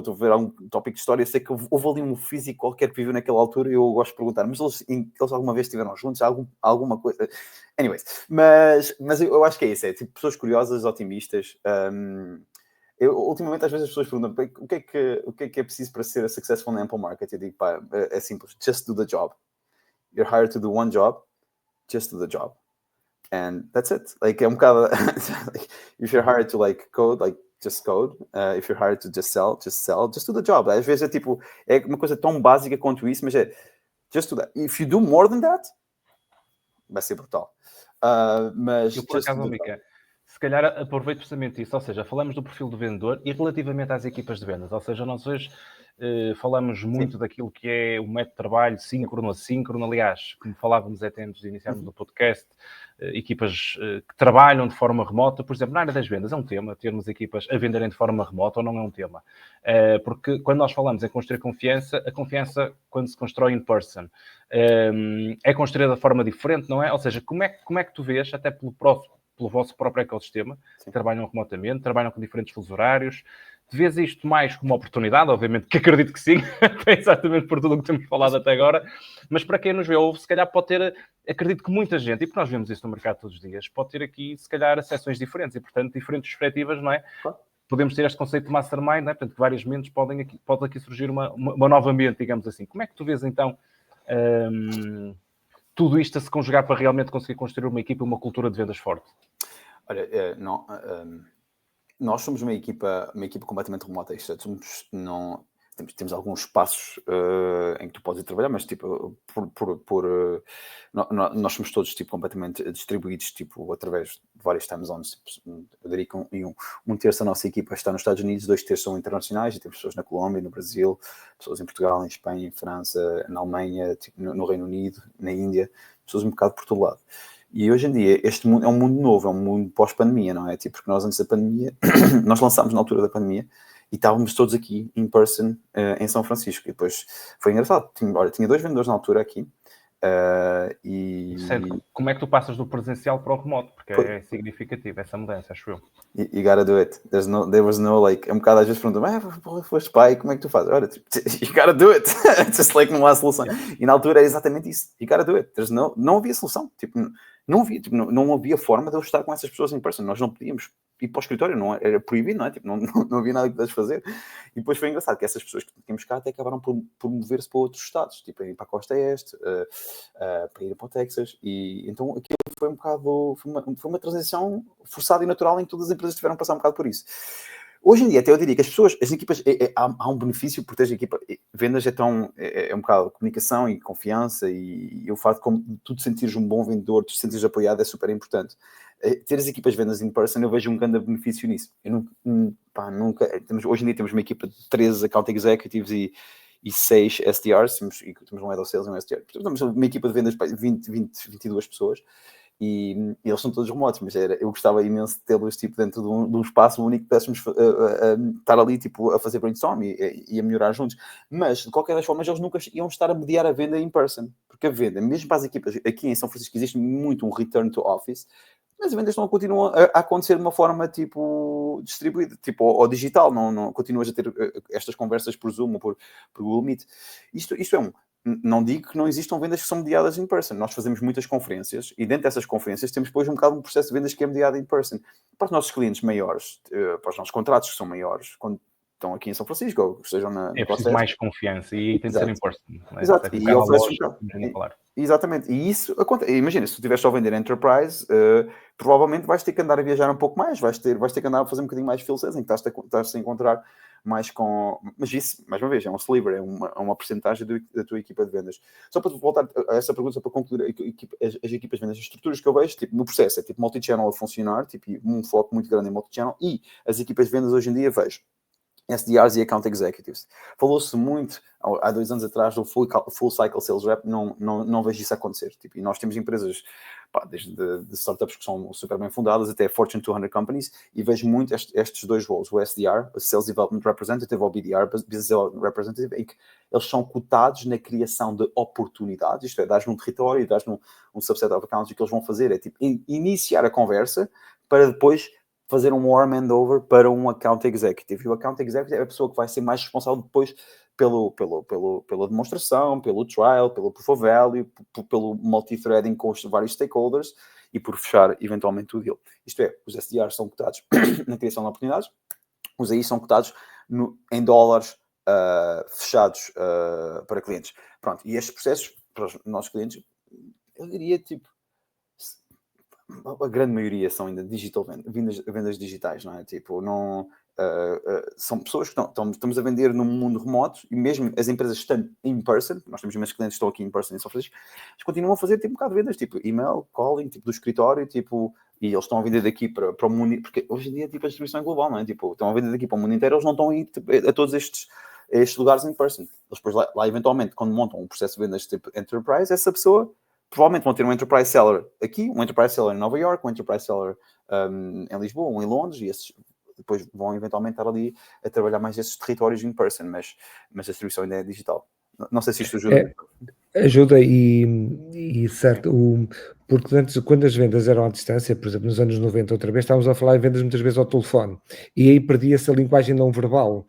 a ver algum tópico de história, sei que houve ali um físico qualquer que viveu naquela altura e eu gosto de perguntar, mas eles alguma vez estiveram juntos? Alguma coisa? Anyways, mas eu acho que é isso, é tipo pessoas curiosas, otimistas. Ultimamente às vezes as pessoas perguntam o que é preciso para ser a successful na Ample Market? Eu digo, pá, é simples, just do the job. You're hired to do one job, just do the job. And that's it. Like, é um bocado... like, if you're hired to like code, like, just code. If you're hired to just sell, just do the job. Às vezes é tipo, é uma coisa tão básica quanto isso, mas é just do that. If you do more than that, vai ser brutal. Mas eu, por acaso, Mica, se calhar aproveito precisamente isso, ou seja, falamos do perfil do vendedor e relativamente às equipas de vendas, ou seja, nós hoje falamos muito daquilo que é o método de trabalho síncrono, assíncrono, aliás, como falávamos até antes de iniciarmos o podcast, equipas que trabalham de forma remota, por exemplo, na área das vendas é um tema, termos equipas a venderem de forma remota ou não é um tema, porque quando nós falamos em construir confiança, a confiança quando se constrói in person é construída de forma diferente, não é? Ou seja, como é que tu vês, até pelo vosso próprio ecossistema, que trabalham remotamente, trabalham com diferentes fusos horários, vês isto mais como uma oportunidade, obviamente que acredito que sim, exatamente por tudo o que temos falado até agora, mas para quem nos vê, ou se calhar pode ter, acredito que muita gente, e porque nós vemos isso no mercado todos os dias, pode ter aqui, se calhar, acessões diferentes e, portanto, diferentes perspectivas, não é? Podemos ter este conceito de mastermind, não é? Portanto, que várias mentes pode aqui surgir uma nova mente, digamos assim. Como é que tu vês, então, tudo isto a se conjugar para realmente conseguir construir uma equipa e uma cultura de vendas forte? Olha, nós somos uma equipa completamente remota. Temos alguns espaços em que tu podes ir trabalhar, mas tipo, nós somos todos tipo, completamente distribuídos tipo, através de várias time zones. Tipo, eu diria que um terço da nossa equipa está nos Estados Unidos, 2 terços são internacionais, e temos pessoas na Colômbia, no Brasil, pessoas em Portugal, em Espanha, em França, na Alemanha, tipo, no Reino Unido, na Índia, pessoas um bocado por todo lado. E hoje em dia, este mundo é um mundo novo, é um mundo pós-pandemia, não é? Tipo, porque nós antes da pandemia, nós lançámos na altura da pandemia e estávamos todos aqui, in person, em São Francisco. E depois foi engraçado. Tinha 2 vendedores na altura aqui. Certo. Como é que tu passas do presencial para o remoto? Porque é significativo essa mudança, acho eu. You gotta do it. There was no, like, é um bocado às vezes perguntam, foste pai, como é que tu fazes? Olha, you gotta do it. Just like não há solução. E na altura é exatamente isso. You gotta do it. Não havia solução. Tipo, não havia forma de eu estar com essas pessoas em person. Nós não podíamos ir para o escritório, não era proibido, não é? Tipo, não havia nada que pudesse fazer. E depois foi engraçado que essas pessoas que tínhamos cá até acabaram por mover-se para outros estados, tipo, ir para a Costa Este, para ir para o Texas. E então aquilo foi um bocado, foi uma transição forçada e natural em que todas as empresas tiveram que passar um bocado por isso. Hoje em dia, até eu diria que as equipas, há um benefício por ter a equipa. Vendas é um bocado comunicação e confiança, e o fato de como tu te sentires um bom vendedor, tu te sentires apoiado, é super importante. Ter as equipas de vendas in person, eu vejo um grande benefício nisso. Hoje em dia temos uma equipa de 13 account executives e 6 SDRs, temos um head of sales e um SDR. Temos uma equipa de vendas de 22 pessoas. E eles são todos remotos, mas eu gostava imenso de tê-los tipo, dentro de um espaço único que pudéssemos estar ali tipo, a fazer brainstorm e a melhorar juntos. Mas, de qualquer das formas, eles nunca iam estar a mediar a venda in person. Porque a venda, mesmo para as equipas aqui em São Francisco, existe muito um return to office, mas as vendas não continuam a acontecer de uma forma tipo distribuída, tipo ou digital. Não continuas a ter estas conversas por Zoom ou por Google Meet. Isto é não digo que não existam vendas que são mediadas in person. Nós fazemos muitas conferências e dentro dessas conferências temos depois um bocado um processo de vendas que é mediado in person. Para os nossos clientes maiores, para os nossos contratos que são maiores, quando estão aqui em São Francisco ou que estejam na preciso mais confiança e tem de ser in person. Não é? Exato. E exatamente. E isso acontece. Imagina, se tu estiveres só a vender enterprise, provavelmente vais ter que andar a viajar um pouco mais, vais ter que andar a fazer um bocadinho mais field sales, em que estás a encontrar mais com... Mas isso, mais uma vez, é um sliver, é uma percentagem da tua equipa de vendas. Só para voltar a essa pergunta, só para concluir, as equipas de vendas, as estruturas que eu vejo, tipo, no processo, é tipo multi-channel a funcionar, tipo, um foco muito grande em multi-channel, e as equipas de vendas hoje em dia vejo SDRs e Account Executives. Falou-se muito, há 2 anos atrás, do Full Cycle Sales Rep, não vejo isso acontecer. Tipo, e nós temos empresas, desde de startups que são super bem fundadas até Fortune 200 Companies, e vejo muito estes 2 roles, o SDR, o Sales Development Representative, ou BDR, Business Development Representative, em que eles são cotados na criação de oportunidades, isto é, dás num território e dás num subset of accounts, e o que eles vão fazer é, tipo, iniciar a conversa para depois fazer um warm handover para um account executive. E o account executive é a pessoa que vai ser mais responsável depois pela demonstração, pelo trial, pelo proof of value, pelo multi-threading com os vários stakeholders e por fechar eventualmente o deal. Isto é, os SDRs são cotados na criação de oportunidades, os AI são cotados em dólares fechados para clientes. Pronto, e estes processos para os nossos clientes, eu diria tipo, a grande maioria são ainda vendas digitais, não é? Tipo, não, são pessoas que estamos a vender num mundo remoto, e mesmo as empresas estão in person, nós temos imensos clientes que estão aqui in person em São Francisco, eles continuam a fazer tipo um bocado de vendas, tipo email, calling, tipo do escritório, tipo, e eles estão a vender daqui para o mundo, porque hoje em dia tipo, a distribuição é global, não é? Tipo, estão a vender daqui para o mundo inteiro, eles não estão a ir tipo, a todos estes lugares in person. Eles depois lá eventualmente, quando montam um processo de vendas tipo enterprise, essa pessoa provavelmente vão ter um enterprise seller aqui, um enterprise seller em Nova York, um enterprise seller em Lisboa, um em Londres, e esses depois vão eventualmente estar ali a trabalhar mais esses territórios in person, mas a distribuição ainda é digital. Não sei se isto ajuda. Ajuda e certo, porque antes, quando as vendas eram à distância, por exemplo, nos anos 90, outra vez, estávamos a falar em vendas muitas vezes ao telefone, e aí perdia-se a linguagem não verbal,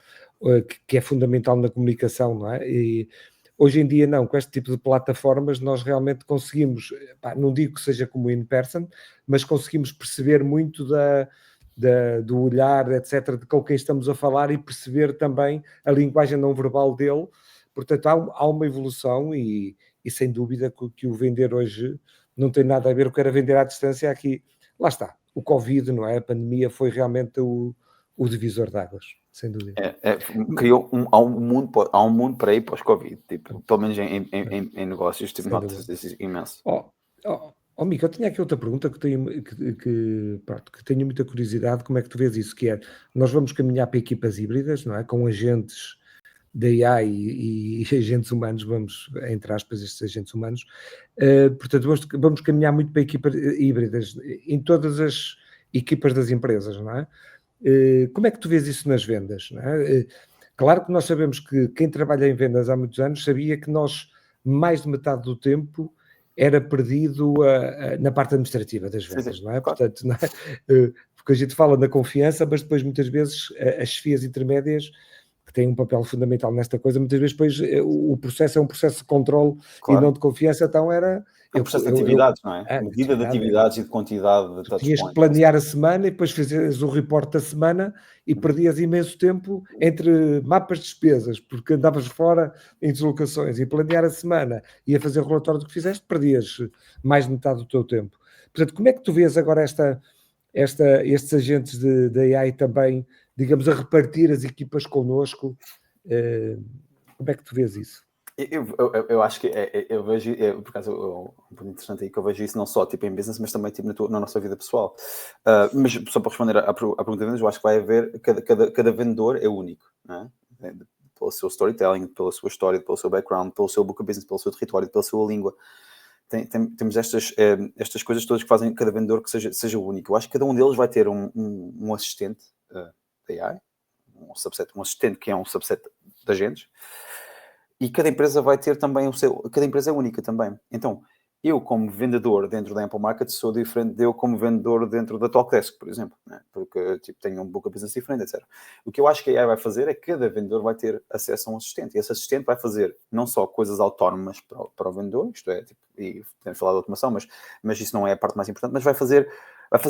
que é fundamental na comunicação, não é? E hoje em dia não, com este tipo de plataformas nós realmente conseguimos, não digo que seja como in person, mas conseguimos perceber muito do olhar, etc., de com quem estamos a falar, e perceber também a linguagem não verbal dele. Portanto, há uma evolução e sem dúvida que o vender hoje não tem nada a ver com o que era vender à distância aqui. Lá está, o Covid, não é? A pandemia foi realmente o divisor de águas, sem dúvida. Criou há um mundo para ir pós-Covid, tipo, pelo menos em negócios, tipo, notas imenso. Mico, eu tinha aqui outra pergunta que tenho muita curiosidade, como é que tu vês isso, que é, nós vamos caminhar para equipas híbridas, não é? Com agentes de AI e agentes humanos, vamos, entre aspas, estes agentes humanos, portanto, vamos caminhar muito para equipas híbridas em todas as equipas das empresas, não é? Como é que tu vês isso nas vendas, não é? Claro que nós sabemos que quem trabalha em vendas há muitos anos sabia que nós, mais de metade do tempo, era perdido na parte administrativa das vendas, não é? Claro. Portanto, não é? Porque a gente fala na confiança, mas depois muitas vezes as chefias intermédias, que têm um papel fundamental nesta coisa, muitas vezes depois o processo é um processo de controle, claro, e não de confiança, então era... É um processo de atividades, não é? Medida de atividades e de quantidade de touchpoints. Tinhas que planear a semana e depois fazias o report da semana e perdias imenso tempo entre mapas de despesas, porque andavas fora em deslocações, e planear a semana e a fazer o relatório do que fizeste, perdias mais de metade do teu tempo. Portanto, como é que tu vês agora estes agentes de AI também, digamos, a repartir as equipas connosco? Como é que tu vês isso? Eu acho que eu vejo, por acaso, um ponto interessante aí, que eu vejo isso não só tipo em business, mas também tipo na nossa vida pessoal. Mas só para responder à pergunta de vendas, eu acho que vai haver, cada vendedor é único, não é? Pelo seu storytelling, pela sua história, pelo seu background, pelo seu book of business, pelo seu território, pela sua língua. Temos estas coisas todas que fazem cada vendedor que seja único. Eu acho que cada um deles vai ter um assistente da AI, um assistente que é um subset de agentes. E cada empresa vai ter também cada empresa é única também. Então, eu como vendedor dentro da Ample Market sou diferente de eu como vendedor dentro da Talkdesk, por exemplo, né? Porque tipo, tenho um book of business diferente, etc. O que eu acho que a AI vai fazer é que cada vendedor vai ter acesso a um assistente, e esse assistente vai fazer não só coisas autónomas para o vendedor, isto é, tipo, e podemos falar de automação, mas isso não é a parte mais importante, mas vai fazer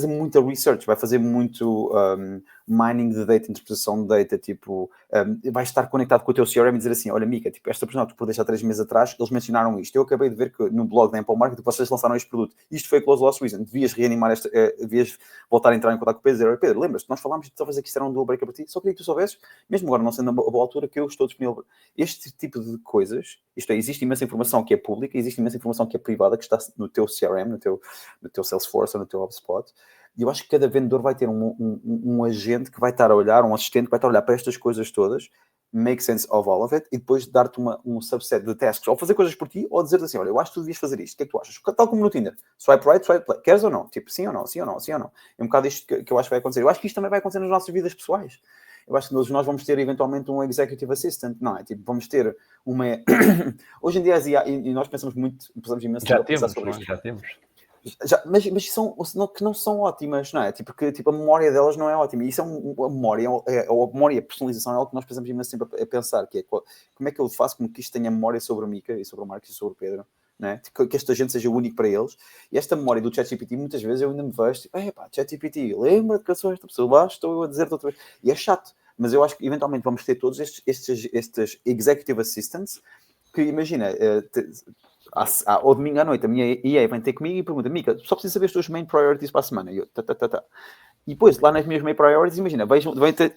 muita research, vai fazer muito mining de data, interpretação de data, tipo, vai estar conectado com o teu CRM e dizer assim, olha, Mica, tipo, esta pessoa que tu deixar 3 meses atrás, eles mencionaram isto. Eu acabei de ver que no blog da Apple Market vocês lançaram este produto. Isto foi close last reason. Devias reanimar devias voltar a entrar em contato com o Pedro e dizer, Pedro, lembras-te, nós falámos de talvez aqui será um deal breaker para ti, só queria que tu soubesses, mesmo agora não sendo a boa altura, que eu estou disponível. Este tipo de coisas, isto é, existe imensa informação que é pública, existe imensa informação que é privada, que está no teu CRM, no teu Salesforce ou no teu HubSpot. E eu acho que cada vendedor vai ter um agente que vai estar a olhar, um assistente que vai estar a olhar para estas coisas todas, make sense of all of it, e depois dar-te um subset de tasks, ou fazer coisas por ti, ou dizer assim, olha, eu acho que tu devias fazer isto, o que é que tu achas? Tal como no Tinder, swipe right, swipe left, queres ou não? Tipo, sim ou não, sim ou não, sim ou não. É um bocado isto que eu acho que vai acontecer. Eu acho que isto também vai acontecer nas nossas vidas pessoais. Eu acho que nós vamos ter eventualmente um executive assistant, não é? Tipo, vamos ter uma... Hoje em dia, e nós pensamos imenso já pensar temos, sobre isto. Já temos. Mas que não são ótimas, não é? Tipo, a memória delas não é ótima. E isso é a memória, a personalização é algo que nós pensamos imenso sempre a pensar, que é como é que eu faço com que isto tenha memória sobre o Mica e sobre o Marcos e sobre o Pedro, não é? Tipo, que este agente seja único para eles. E esta memória do ChatGPT, muitas vezes eu ainda me vejo, tipo, ChatGPT, lembra-te que eu sou esta pessoa, lá estou eu a dizer-te outra vez. E é chato, mas eu acho que eventualmente vamos ter todos estes executive assistants que, imagina... ao domingo à noite, a minha EA vem ter comigo e pergunta, Mica, só preciso saber as tuas main priorities para a semana. E eu, E depois, lá nas minhas main priorities, imagina,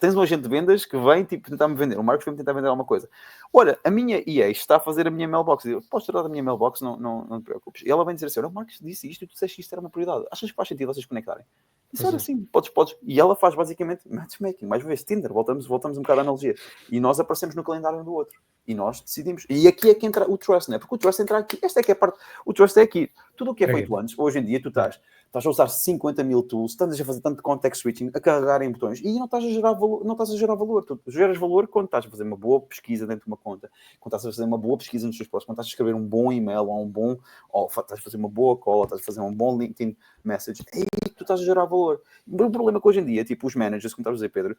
tens um agente de vendas que vem, tipo, tentar-me vender. O Marcos vem tentar vender alguma coisa. Olha, a minha EA está a fazer a minha mailbox. Eu, podes tirar da minha mailbox, não te preocupes. E ela vem dizer assim, olha, o Marcos disse isto e tu disseste que isto era uma prioridade. Achas que faz sentido vocês conectarem? Disse, olha, sim, podes. E ela faz basicamente matchmaking. Mais uma vez, Tinder, voltamos um bocado à analogia. E nós aparecemos no calendário um do outro. E nós decidimos. E aqui é que entra o trust, não é? Porque o trust entra aqui. Esta é que é a parte. O trust é aqui. Tudo o que é feito antes, hoje em dia, tu estás a usar 50 mil tools, estás a fazer tanto context switching, a carregar em botões e não estás a gerar valor. Tu geras valor quando estás a fazer uma boa pesquisa dentro de uma conta, quando estás a fazer uma boa pesquisa nos teus posts, quando estás a escrever um bom e-mail ou estás a fazer uma boa call, ou estás a fazer um bom LinkedIn message, é aí que tu estás a gerar valor. O problema é que hoje em dia, tipo os managers, como estavas a dizer, Pedro,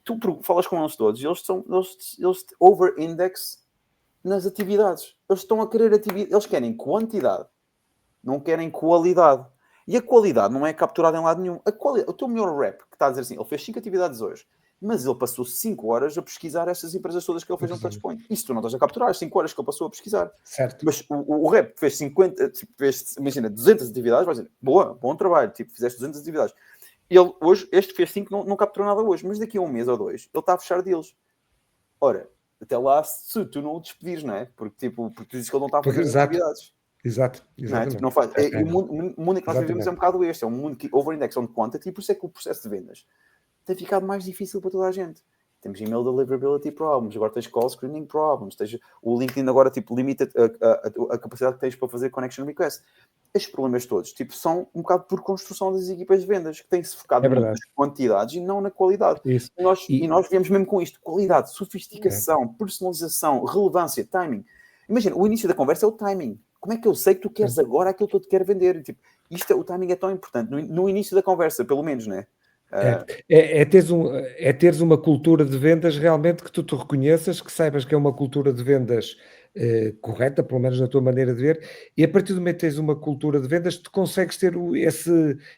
tu falas com eles todos, eles over-index nas atividades. Eles estão a querer atividade, eles querem quantidade, não querem qualidade. E a qualidade não é capturada em lado nenhum. O teu melhor rep, que está a dizer assim, ele fez 5 atividades hoje, mas ele passou 5 horas a pesquisar estas empresas todas que ele fez no touchpoint. Isso tu não estás a capturar, as 5 horas que ele passou a pesquisar. Certo. Mas o rep fez 50, imagina, 200 atividades, vai dizer, bom trabalho, tipo, fizeste 200 atividades. Ele hoje, este fez 5, não capturou nada hoje, mas daqui a um mês ou 2, ele está a fechar deles. Ora, até lá, se tu não o despedires, não é? Porque tu dizes que ele não está a fazer atividades. Exato. Não é? Tipo, não faz. E o mundo em que nós vivemos é um bocado este. É um mundo que over-index on quantity, e por isso é que o processo de vendas tem ficado mais difícil para toda a gente. Temos email deliverability problems, agora tens call screening problems, tens o LinkedIn agora tipo, limita a capacidade que tens para fazer connection request. Estes problemas todos tipo, são um bocado por construção das equipas de vendas, que têm-se focado nas quantidades e não na qualidade. E nós viemos mesmo com isto. Qualidade, sofisticação, personalização, relevância, timing. Imagina, o início da conversa é o timing. Como é que eu sei que tu queres agora aquilo que eu te quero vender? Tipo, o timing é tão importante. No início da conversa, pelo menos, não é? Teres uma cultura de vendas realmente que tu te reconheças, que saibas que é uma cultura de vendas correta, pelo menos na tua maneira de ver, e a partir do momento que tens uma cultura de vendas, tu consegues ter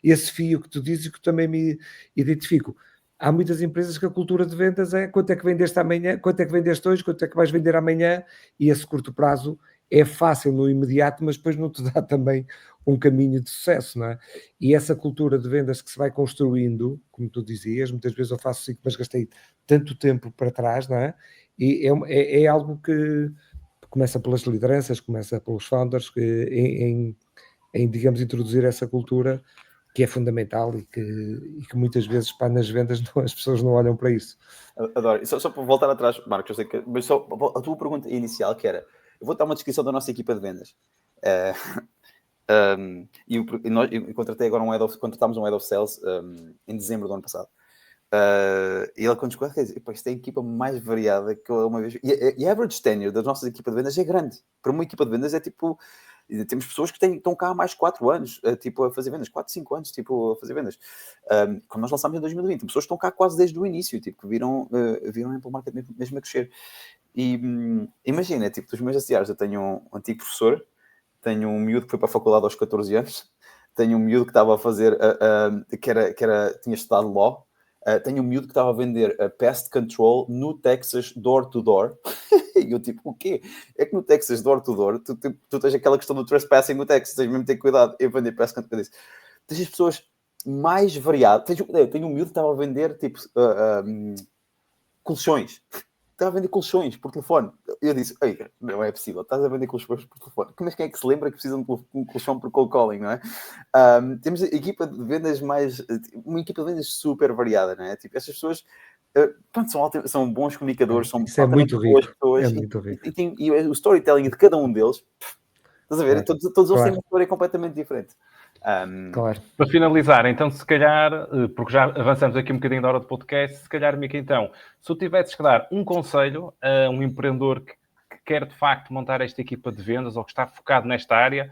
esse fio que tu dizes e que também me identifico. Há muitas empresas que a cultura de vendas é quanto é que vendeste amanhã, quanto é que vendeste hoje, quanto é que vais vender amanhã, e esse curto prazo é fácil no imediato, mas depois não te dá também um caminho de sucesso, não é? E essa cultura de vendas que se vai construindo, como tu dizias, muitas vezes eu faço 5, mas gastei tanto tempo para trás, não é? E é algo que começa pelas lideranças, começa pelos founders, em digamos, introduzir essa cultura que é fundamental e que muitas vezes nas vendas as pessoas não olham para isso. Adoro. Só para voltar atrás, Marcos, eu sei que, mas só a tua pergunta inicial que era, eu vou dar uma descrição da nossa equipa de vendas. Eu contratei agora contratámos um Head of Sales em dezembro do ano passado. E ele quando chegou, isto é a equipa mais variada que eu uma vez... E a average tenure da nossa equipa de vendas é grande. Para uma equipa de vendas é tipo... Temos pessoas que estão cá há mais de 4 anos, tipo, a fazer vendas. 4, 5 anos, tipo, a fazer vendas. Quando nós lançámos em 2020, pessoas que estão cá quase desde o início, tipo, que viram a Apple Market mesmo a crescer. E imagina, tipo, dos meus associados, eu tenho um antigo professor tenho um miúdo que foi para a faculdade aos 14 anos, tenho um miúdo que estava a fazer, tinha estudado Law, tenho um miúdo que estava a vender Pest Control no Texas door-to-door. E eu tipo, o quê? É que no Texas door-to-door, tu tens aquela questão do trespassing no Texas, tens mesmo de ter cuidado. Eu vender Pest Control, tens as pessoas mais variadas. Tenho um miúdo que estava a vender tipo colchões. Estava a vender colchões por telefone. Eu disse, ei, não é possível, estás a vender colchões por telefone. Mas quem é que se lembra que precisam de um colchão por cold calling, não é? Temos uma equipa de vendas super variada, não é? Tipo, essas pessoas são bons comunicadores, são isso é muito boas rico. pessoas. É muito rico. E o storytelling de cada um deles, estás a ver? Claro. Todos eles têm uma história completamente diferente. Claro. Para finalizar, então, se calhar, porque já avançamos aqui um bocadinho da hora do podcast, se calhar, Mica, então, se tu tivesses que dar um conselho a um empreendedor que quer, de facto, montar esta equipa de vendas ou que está focado nesta área,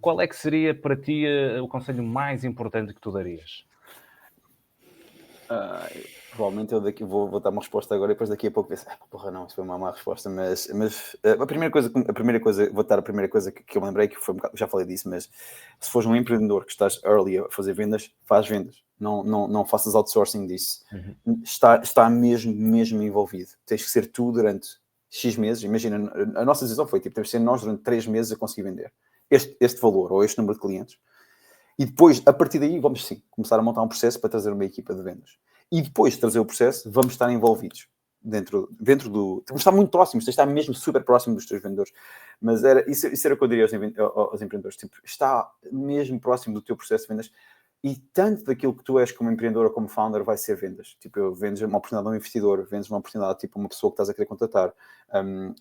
qual é que seria, para ti, o conselho mais importante que tu darias? Provavelmente eu vou dar uma resposta agora e depois daqui a pouco isso foi uma má resposta, mas a primeira coisa, vou dar a primeira coisa que eu me lembrei, que foi já falei disso, mas se fores um empreendedor que estás early a fazer vendas, faz vendas, não faças outsourcing disso. Está mesmo envolvido, tens que ser tu durante X meses. Imagina, a nossa decisão foi tipo, temos de ser nós durante 3 meses a conseguir vender este valor ou este número de clientes. E depois, a partir daí, vamos sim começar a montar um processo para trazer uma equipa de vendas. E depois de trazer o processo, vamos estar envolvidos dentro do... Vamos estar muito próximos, tens de estar mesmo super próximo dos teus vendedores. Mas isso era o que eu diria aos empreendedores. Tipo, está mesmo próximo do teu processo de vendas e tanto daquilo que tu és como empreendedor ou como founder vai ser vendas. Tipo, vendes uma oportunidade a um investidor, vendes uma oportunidade tipo uma pessoa que estás a querer contratar,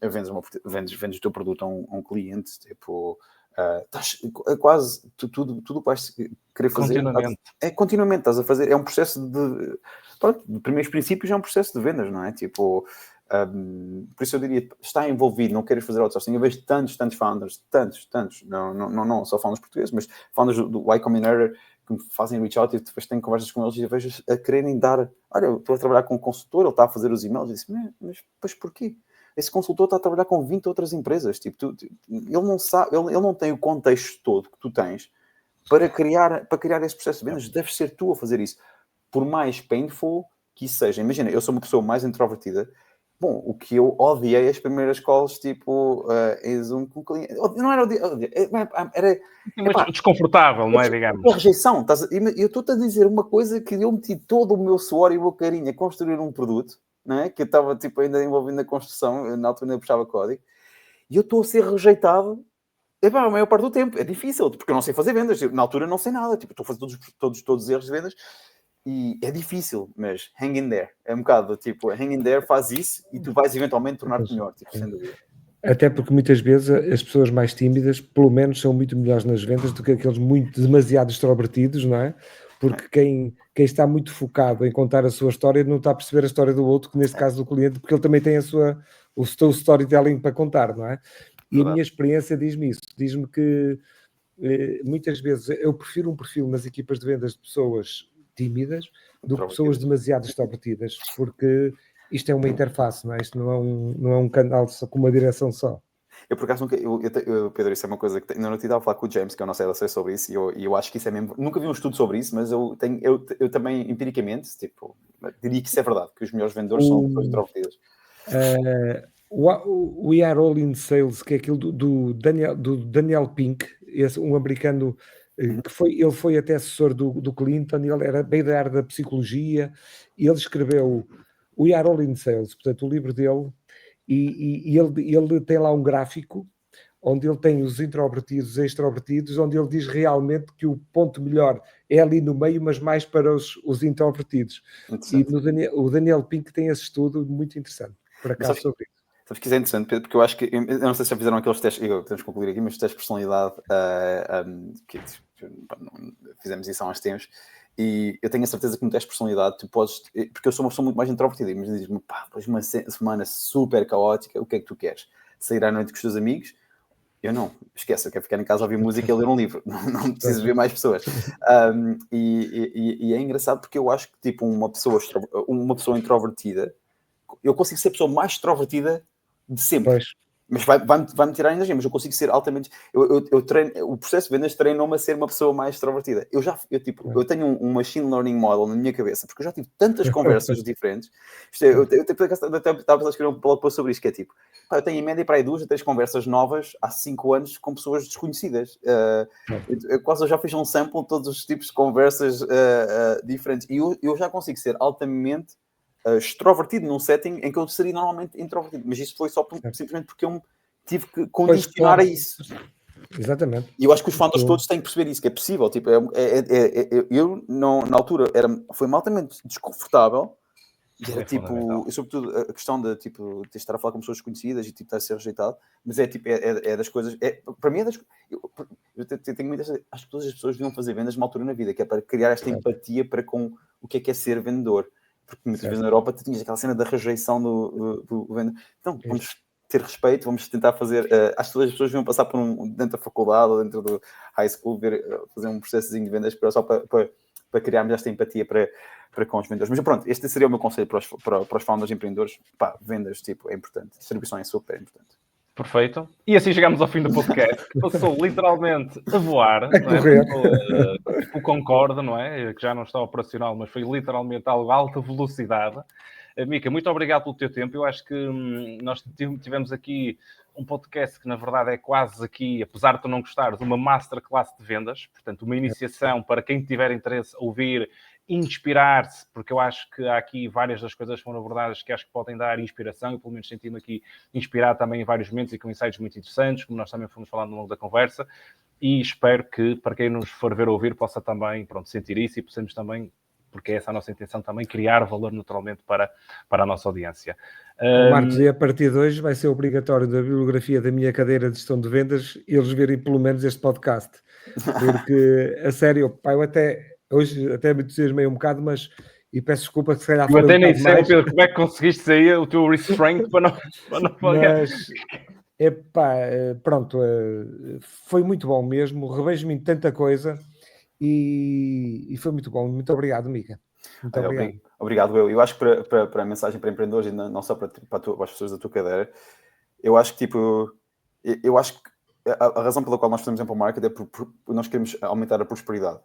vendes o teu produto a um cliente, tipo... estás quase tudo vais querer fazer continuamente estás a fazer, é um processo de primeiros princípios, é um processo de vendas, não é? Tipo, por isso eu diria, está envolvido, não queres fazer outsourcing. Eu vejo tantos founders, não só founders portugueses, mas founders do Y Combinator que me fazem reach out e depois tenho conversas com eles e eu vejo a quererem dar, olha, eu estou a trabalhar com um consultor, ele está a fazer os e-mails, e disse, mas depois porquê? Esse consultor está a trabalhar com 20 outras empresas. Tipo, ele não sabe, ele não tem o contexto todo que tu tens para criar esse processo de vendas. Deves ser tu a fazer isso. Por mais painful que isso seja. Imagina, eu sou uma pessoa mais introvertida. Bom, o que eu odiei as primeiras calls, tipo, em Zoom com cliente. Não era era desconfortável, não é, digamos? Uma rejeição. Eu estou-te a dizer uma coisa que eu meti todo o meu suor e o meu carinho a construir um produto, não é? Que eu estava tipo, ainda envolvido na construção, eu, na altura ainda puxava código, e eu estou a ser rejeitado a maior parte do tempo. É difícil, porque eu não sei fazer vendas. Na altura não sei nada, tipo, estou a fazer todos os erros de vendas, e é difícil, mas hang in there. É um bocado, tipo, hang in there, faz isso, e tu vais eventualmente tornar-te melhor, tipo, sem dúvida. Até porque muitas vezes as pessoas mais tímidas, pelo menos, são muito melhores nas vendas do que aqueles demasiado extrovertidos, não é? Porque quem está muito focado em contar a sua história não está a perceber a história do outro, que neste caso do cliente, porque ele também tem o seu storytelling para contar, não é? E a minha experiência diz-me isso. Diz-me que muitas vezes eu prefiro um perfil nas equipas de vendas de pessoas tímidas do que pessoas demasiado extrovertidas, porque isto é uma interface, não é? Isto não é um canal só com uma direção só. Eu, por acaso, Pedro, isso é uma coisa que ainda não estava a falar com o James, que é o nosso LSA, sobre isso, e eu acho que isso é mesmo... Nunca vi um estudo sobre isso, mas eu também, empiricamente, tipo, diria que isso é verdade, que os melhores vendedores são pessoas introvertidas. We Are All in Sales, que é aquilo do Daniel Pink, um americano que ele foi até assessor do Clinton, ele era bem da área da psicologia, e ele escreveu We Are All in Sales, portanto, o livro dele, e ele tem lá um gráfico onde ele tem os introvertidos e extrovertidos, onde ele diz realmente que o ponto melhor é ali no meio, mas mais para os introvertidos. E o Daniel Pink tem esse estudo muito interessante, por acaso, sobre isso. Sabes que isso é interessante, Pedro, porque eu acho que, eu não sei se já fizeram aqueles testes, temos que concluir aqui, mas testes de personalidade, que fizemos isso há uns tempos, e eu tenho a certeza que no teste de personalidade tu podes, porque eu sou uma pessoa muito mais introvertida, mas dizes-me, depois de uma semana super caótica, o que é que tu queres? Sair à noite com os teus amigos? Eu não, esquece, eu quero ficar em casa a ouvir música e a ler um livro, não preciso ver mais pessoas. E é engraçado porque eu acho que tipo uma pessoa introvertida, eu consigo ser a pessoa mais extrovertida de sempre. Pois. Mas vai-me tirar energia, mas eu consigo ser altamente... Eu treino, o processo de vendas treinou-me a ser uma pessoa mais extrovertida. Eu tenho um machine learning model na minha cabeça, porque eu já tive tantas conversas diferentes. Eu estava a escrever um blog post sobre isto, que é tipo, eu tenho em média para aí 2 a 3 conversas novas há 5 anos com pessoas desconhecidas. Eu já fiz um sample de todos os tipos de conversas diferentes. E eu já consigo ser altamente extrovertido num setting em que eu seria normalmente introvertido, mas isso foi só simplesmente porque eu me tive que condicionar a isso. Exatamente. E eu acho que os founders todos têm que perceber isso, que é possível. Tipo, eu na altura foi altamente desconfortável e era tipo, e sobretudo a questão de tipo, de estar a falar com pessoas desconhecidas e tipo, estar a ser rejeitado, mas é das coisas, para mim eu tenho muitas, acho que todas as pessoas deviam fazer vendas numa altura na vida, que é para criar esta empatia para com o que é ser vendedor. Porque muitas vezes na Europa tu tinhas aquela cena da rejeição do vendedor. Então, vamos ter respeito, vamos tentar fazer... acho que todas as pessoas deviam passar por dentro da faculdade ou dentro do high school, fazer um processozinho de vendas só para criarmos esta empatia para com os vendedores. Mas pronto, este seria o meu conselho para os founders empreendedores. Pá, vendas, tipo, é importante. Distribuição é super importante. Perfeito. E assim chegamos ao fim do podcast. Passou literalmente a voar. A correr. O Concorde, não é? Que já não está operacional, mas foi literalmente a alta velocidade. Mica, muito obrigado pelo teu tempo. Eu acho que nós tivemos aqui um podcast que, na verdade, é quase aqui, apesar de tu não gostares, uma masterclass de vendas. Portanto, uma iniciação para quem tiver interesse ouvir, inspirar-se, porque eu acho que há aqui várias das coisas que foram abordadas que acho que podem dar inspiração. Eu, pelo menos, senti-me aqui inspirado também em vários momentos e com insights muito interessantes, como nós também fomos falando ao longo da conversa. E espero que, para quem nos for ver ou ouvir, possa também, sentir isso e possamos também, porque essa é a nossa intenção também, criar valor naturalmente para a nossa audiência. Marcos, e a partir de hoje vai ser obrigatório da bibliografia da minha cadeira de gestão de vendas eles verem pelo menos este podcast. Porque, a sério, pá, hoje até me entusiasmei um bocado, mas... E peço desculpa que se calhar... Eu até nem sei, Pedro, como é que conseguiste sair o teu restraint para não pagar. Mas, pronto, foi muito bom mesmo. Revejo-me em tanta coisa e foi muito bom. Muito obrigado, Mica. Muito obrigado. Obrigado, eu acho que para a mensagem para empreendedores e não só para as pessoas da tua cadeira, eu acho que tipo... Eu acho que a razão pela qual nós fazemos Ample Market é porque nós queremos aumentar a prosperidade.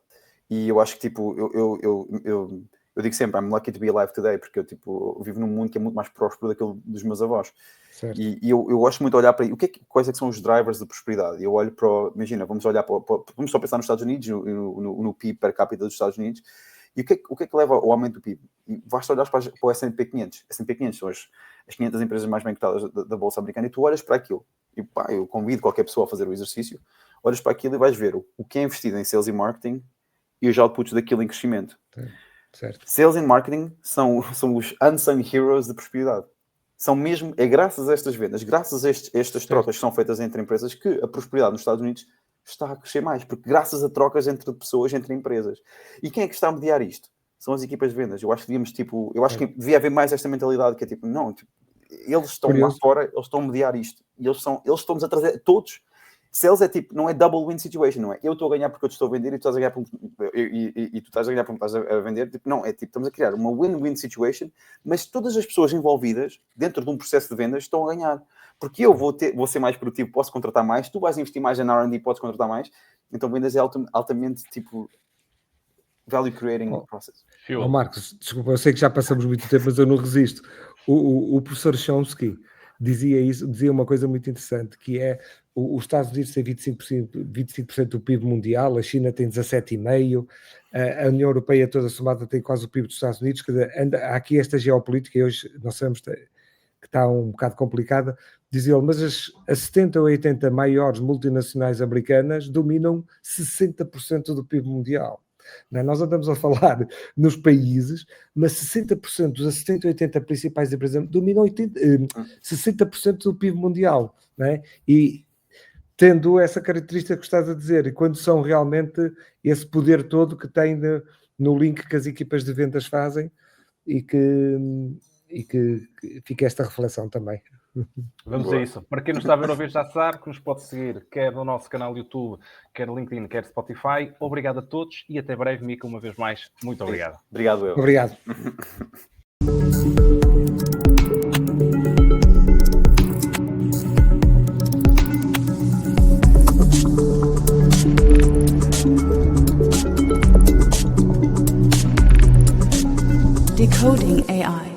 E eu acho que, tipo, eu digo sempre, I'm lucky to be alive today, porque eu vivo num mundo que é muito mais próspero daquele dos meus avós. Certo. E eu gosto muito de olhar para quais é que são os drivers de prosperidade. Eu olho imagina, vamos só pensar nos Estados Unidos, no PIB per capita dos Estados Unidos, e o que é que leva ao aumento do PIB? E basta olhar para o S&P 500. S&P 500 são as 500 empresas mais bem cotadas da Bolsa Americana, e tu olhas para aquilo. E pá, eu convido qualquer pessoa a fazer o exercício, olhas para aquilo e vais ver o que é investido em sales e marketing e os outputs daquilo em crescimento. Certo. Sales e marketing são os unsung heroes de prosperidade. São mesmo, é graças a estas vendas, graças a estas trocas que são feitas entre empresas, que a prosperidade nos Estados Unidos está a crescer mais, porque graças a trocas entre pessoas, entre empresas. E quem é que está a mediar isto? São as equipas de vendas. Eu acho que devia haver mais esta mentalidade, que é tipo, não, eles estão lá fora, eles estão a mediar isto. E eles estão-nos a trazer, todos. Sales é tipo, não é double win situation, não é? Eu estou a ganhar porque eu te estou a vender e tu estás a ganhar porque tu estás a ganhar porque estás a vender. Tipo, não, é tipo, estamos a criar uma win-win situation, mas todas as pessoas envolvidas dentro de um processo de vendas estão a ganhar. Porque eu vou ser mais produtivo, posso contratar mais, tu vais investir mais em R&D, podes contratar mais. Então vendas é altamente tipo value creating process. Marcos, desculpa, eu sei que já passamos muito tempo, mas eu não resisto. O professor Chomsky dizia uma coisa muito interessante, que é os Estados Unidos têm 25% do PIB mundial, a China tem 17,5%, a União Europeia toda somada tem quase o PIB dos Estados Unidos. Há aqui esta geopolítica, e hoje nós sabemos que está um bocado complicada, dizia ele, mas as 70 ou 80 maiores multinacionais americanas dominam 60% do PIB mundial. Não é? Nós andamos a falar nos países, mas 60% das 70 ou 80 principais empresas dominam 60% do PIB mundial. Não é? E tendo essa característica que estás a dizer, e quando são realmente esse poder todo que tem no link que as equipas de vendas fazem, e que fica esta reflexão também. Vamos a isso. Para quem nos está a ver ou ver, já sabe que nos pode seguir, quer no nosso canal YouTube, quer LinkedIn, quer Spotify. Obrigado a todos e até breve, Mica, uma vez mais. Muito obrigado. Obrigado, eu. Obrigado. Decoding AI.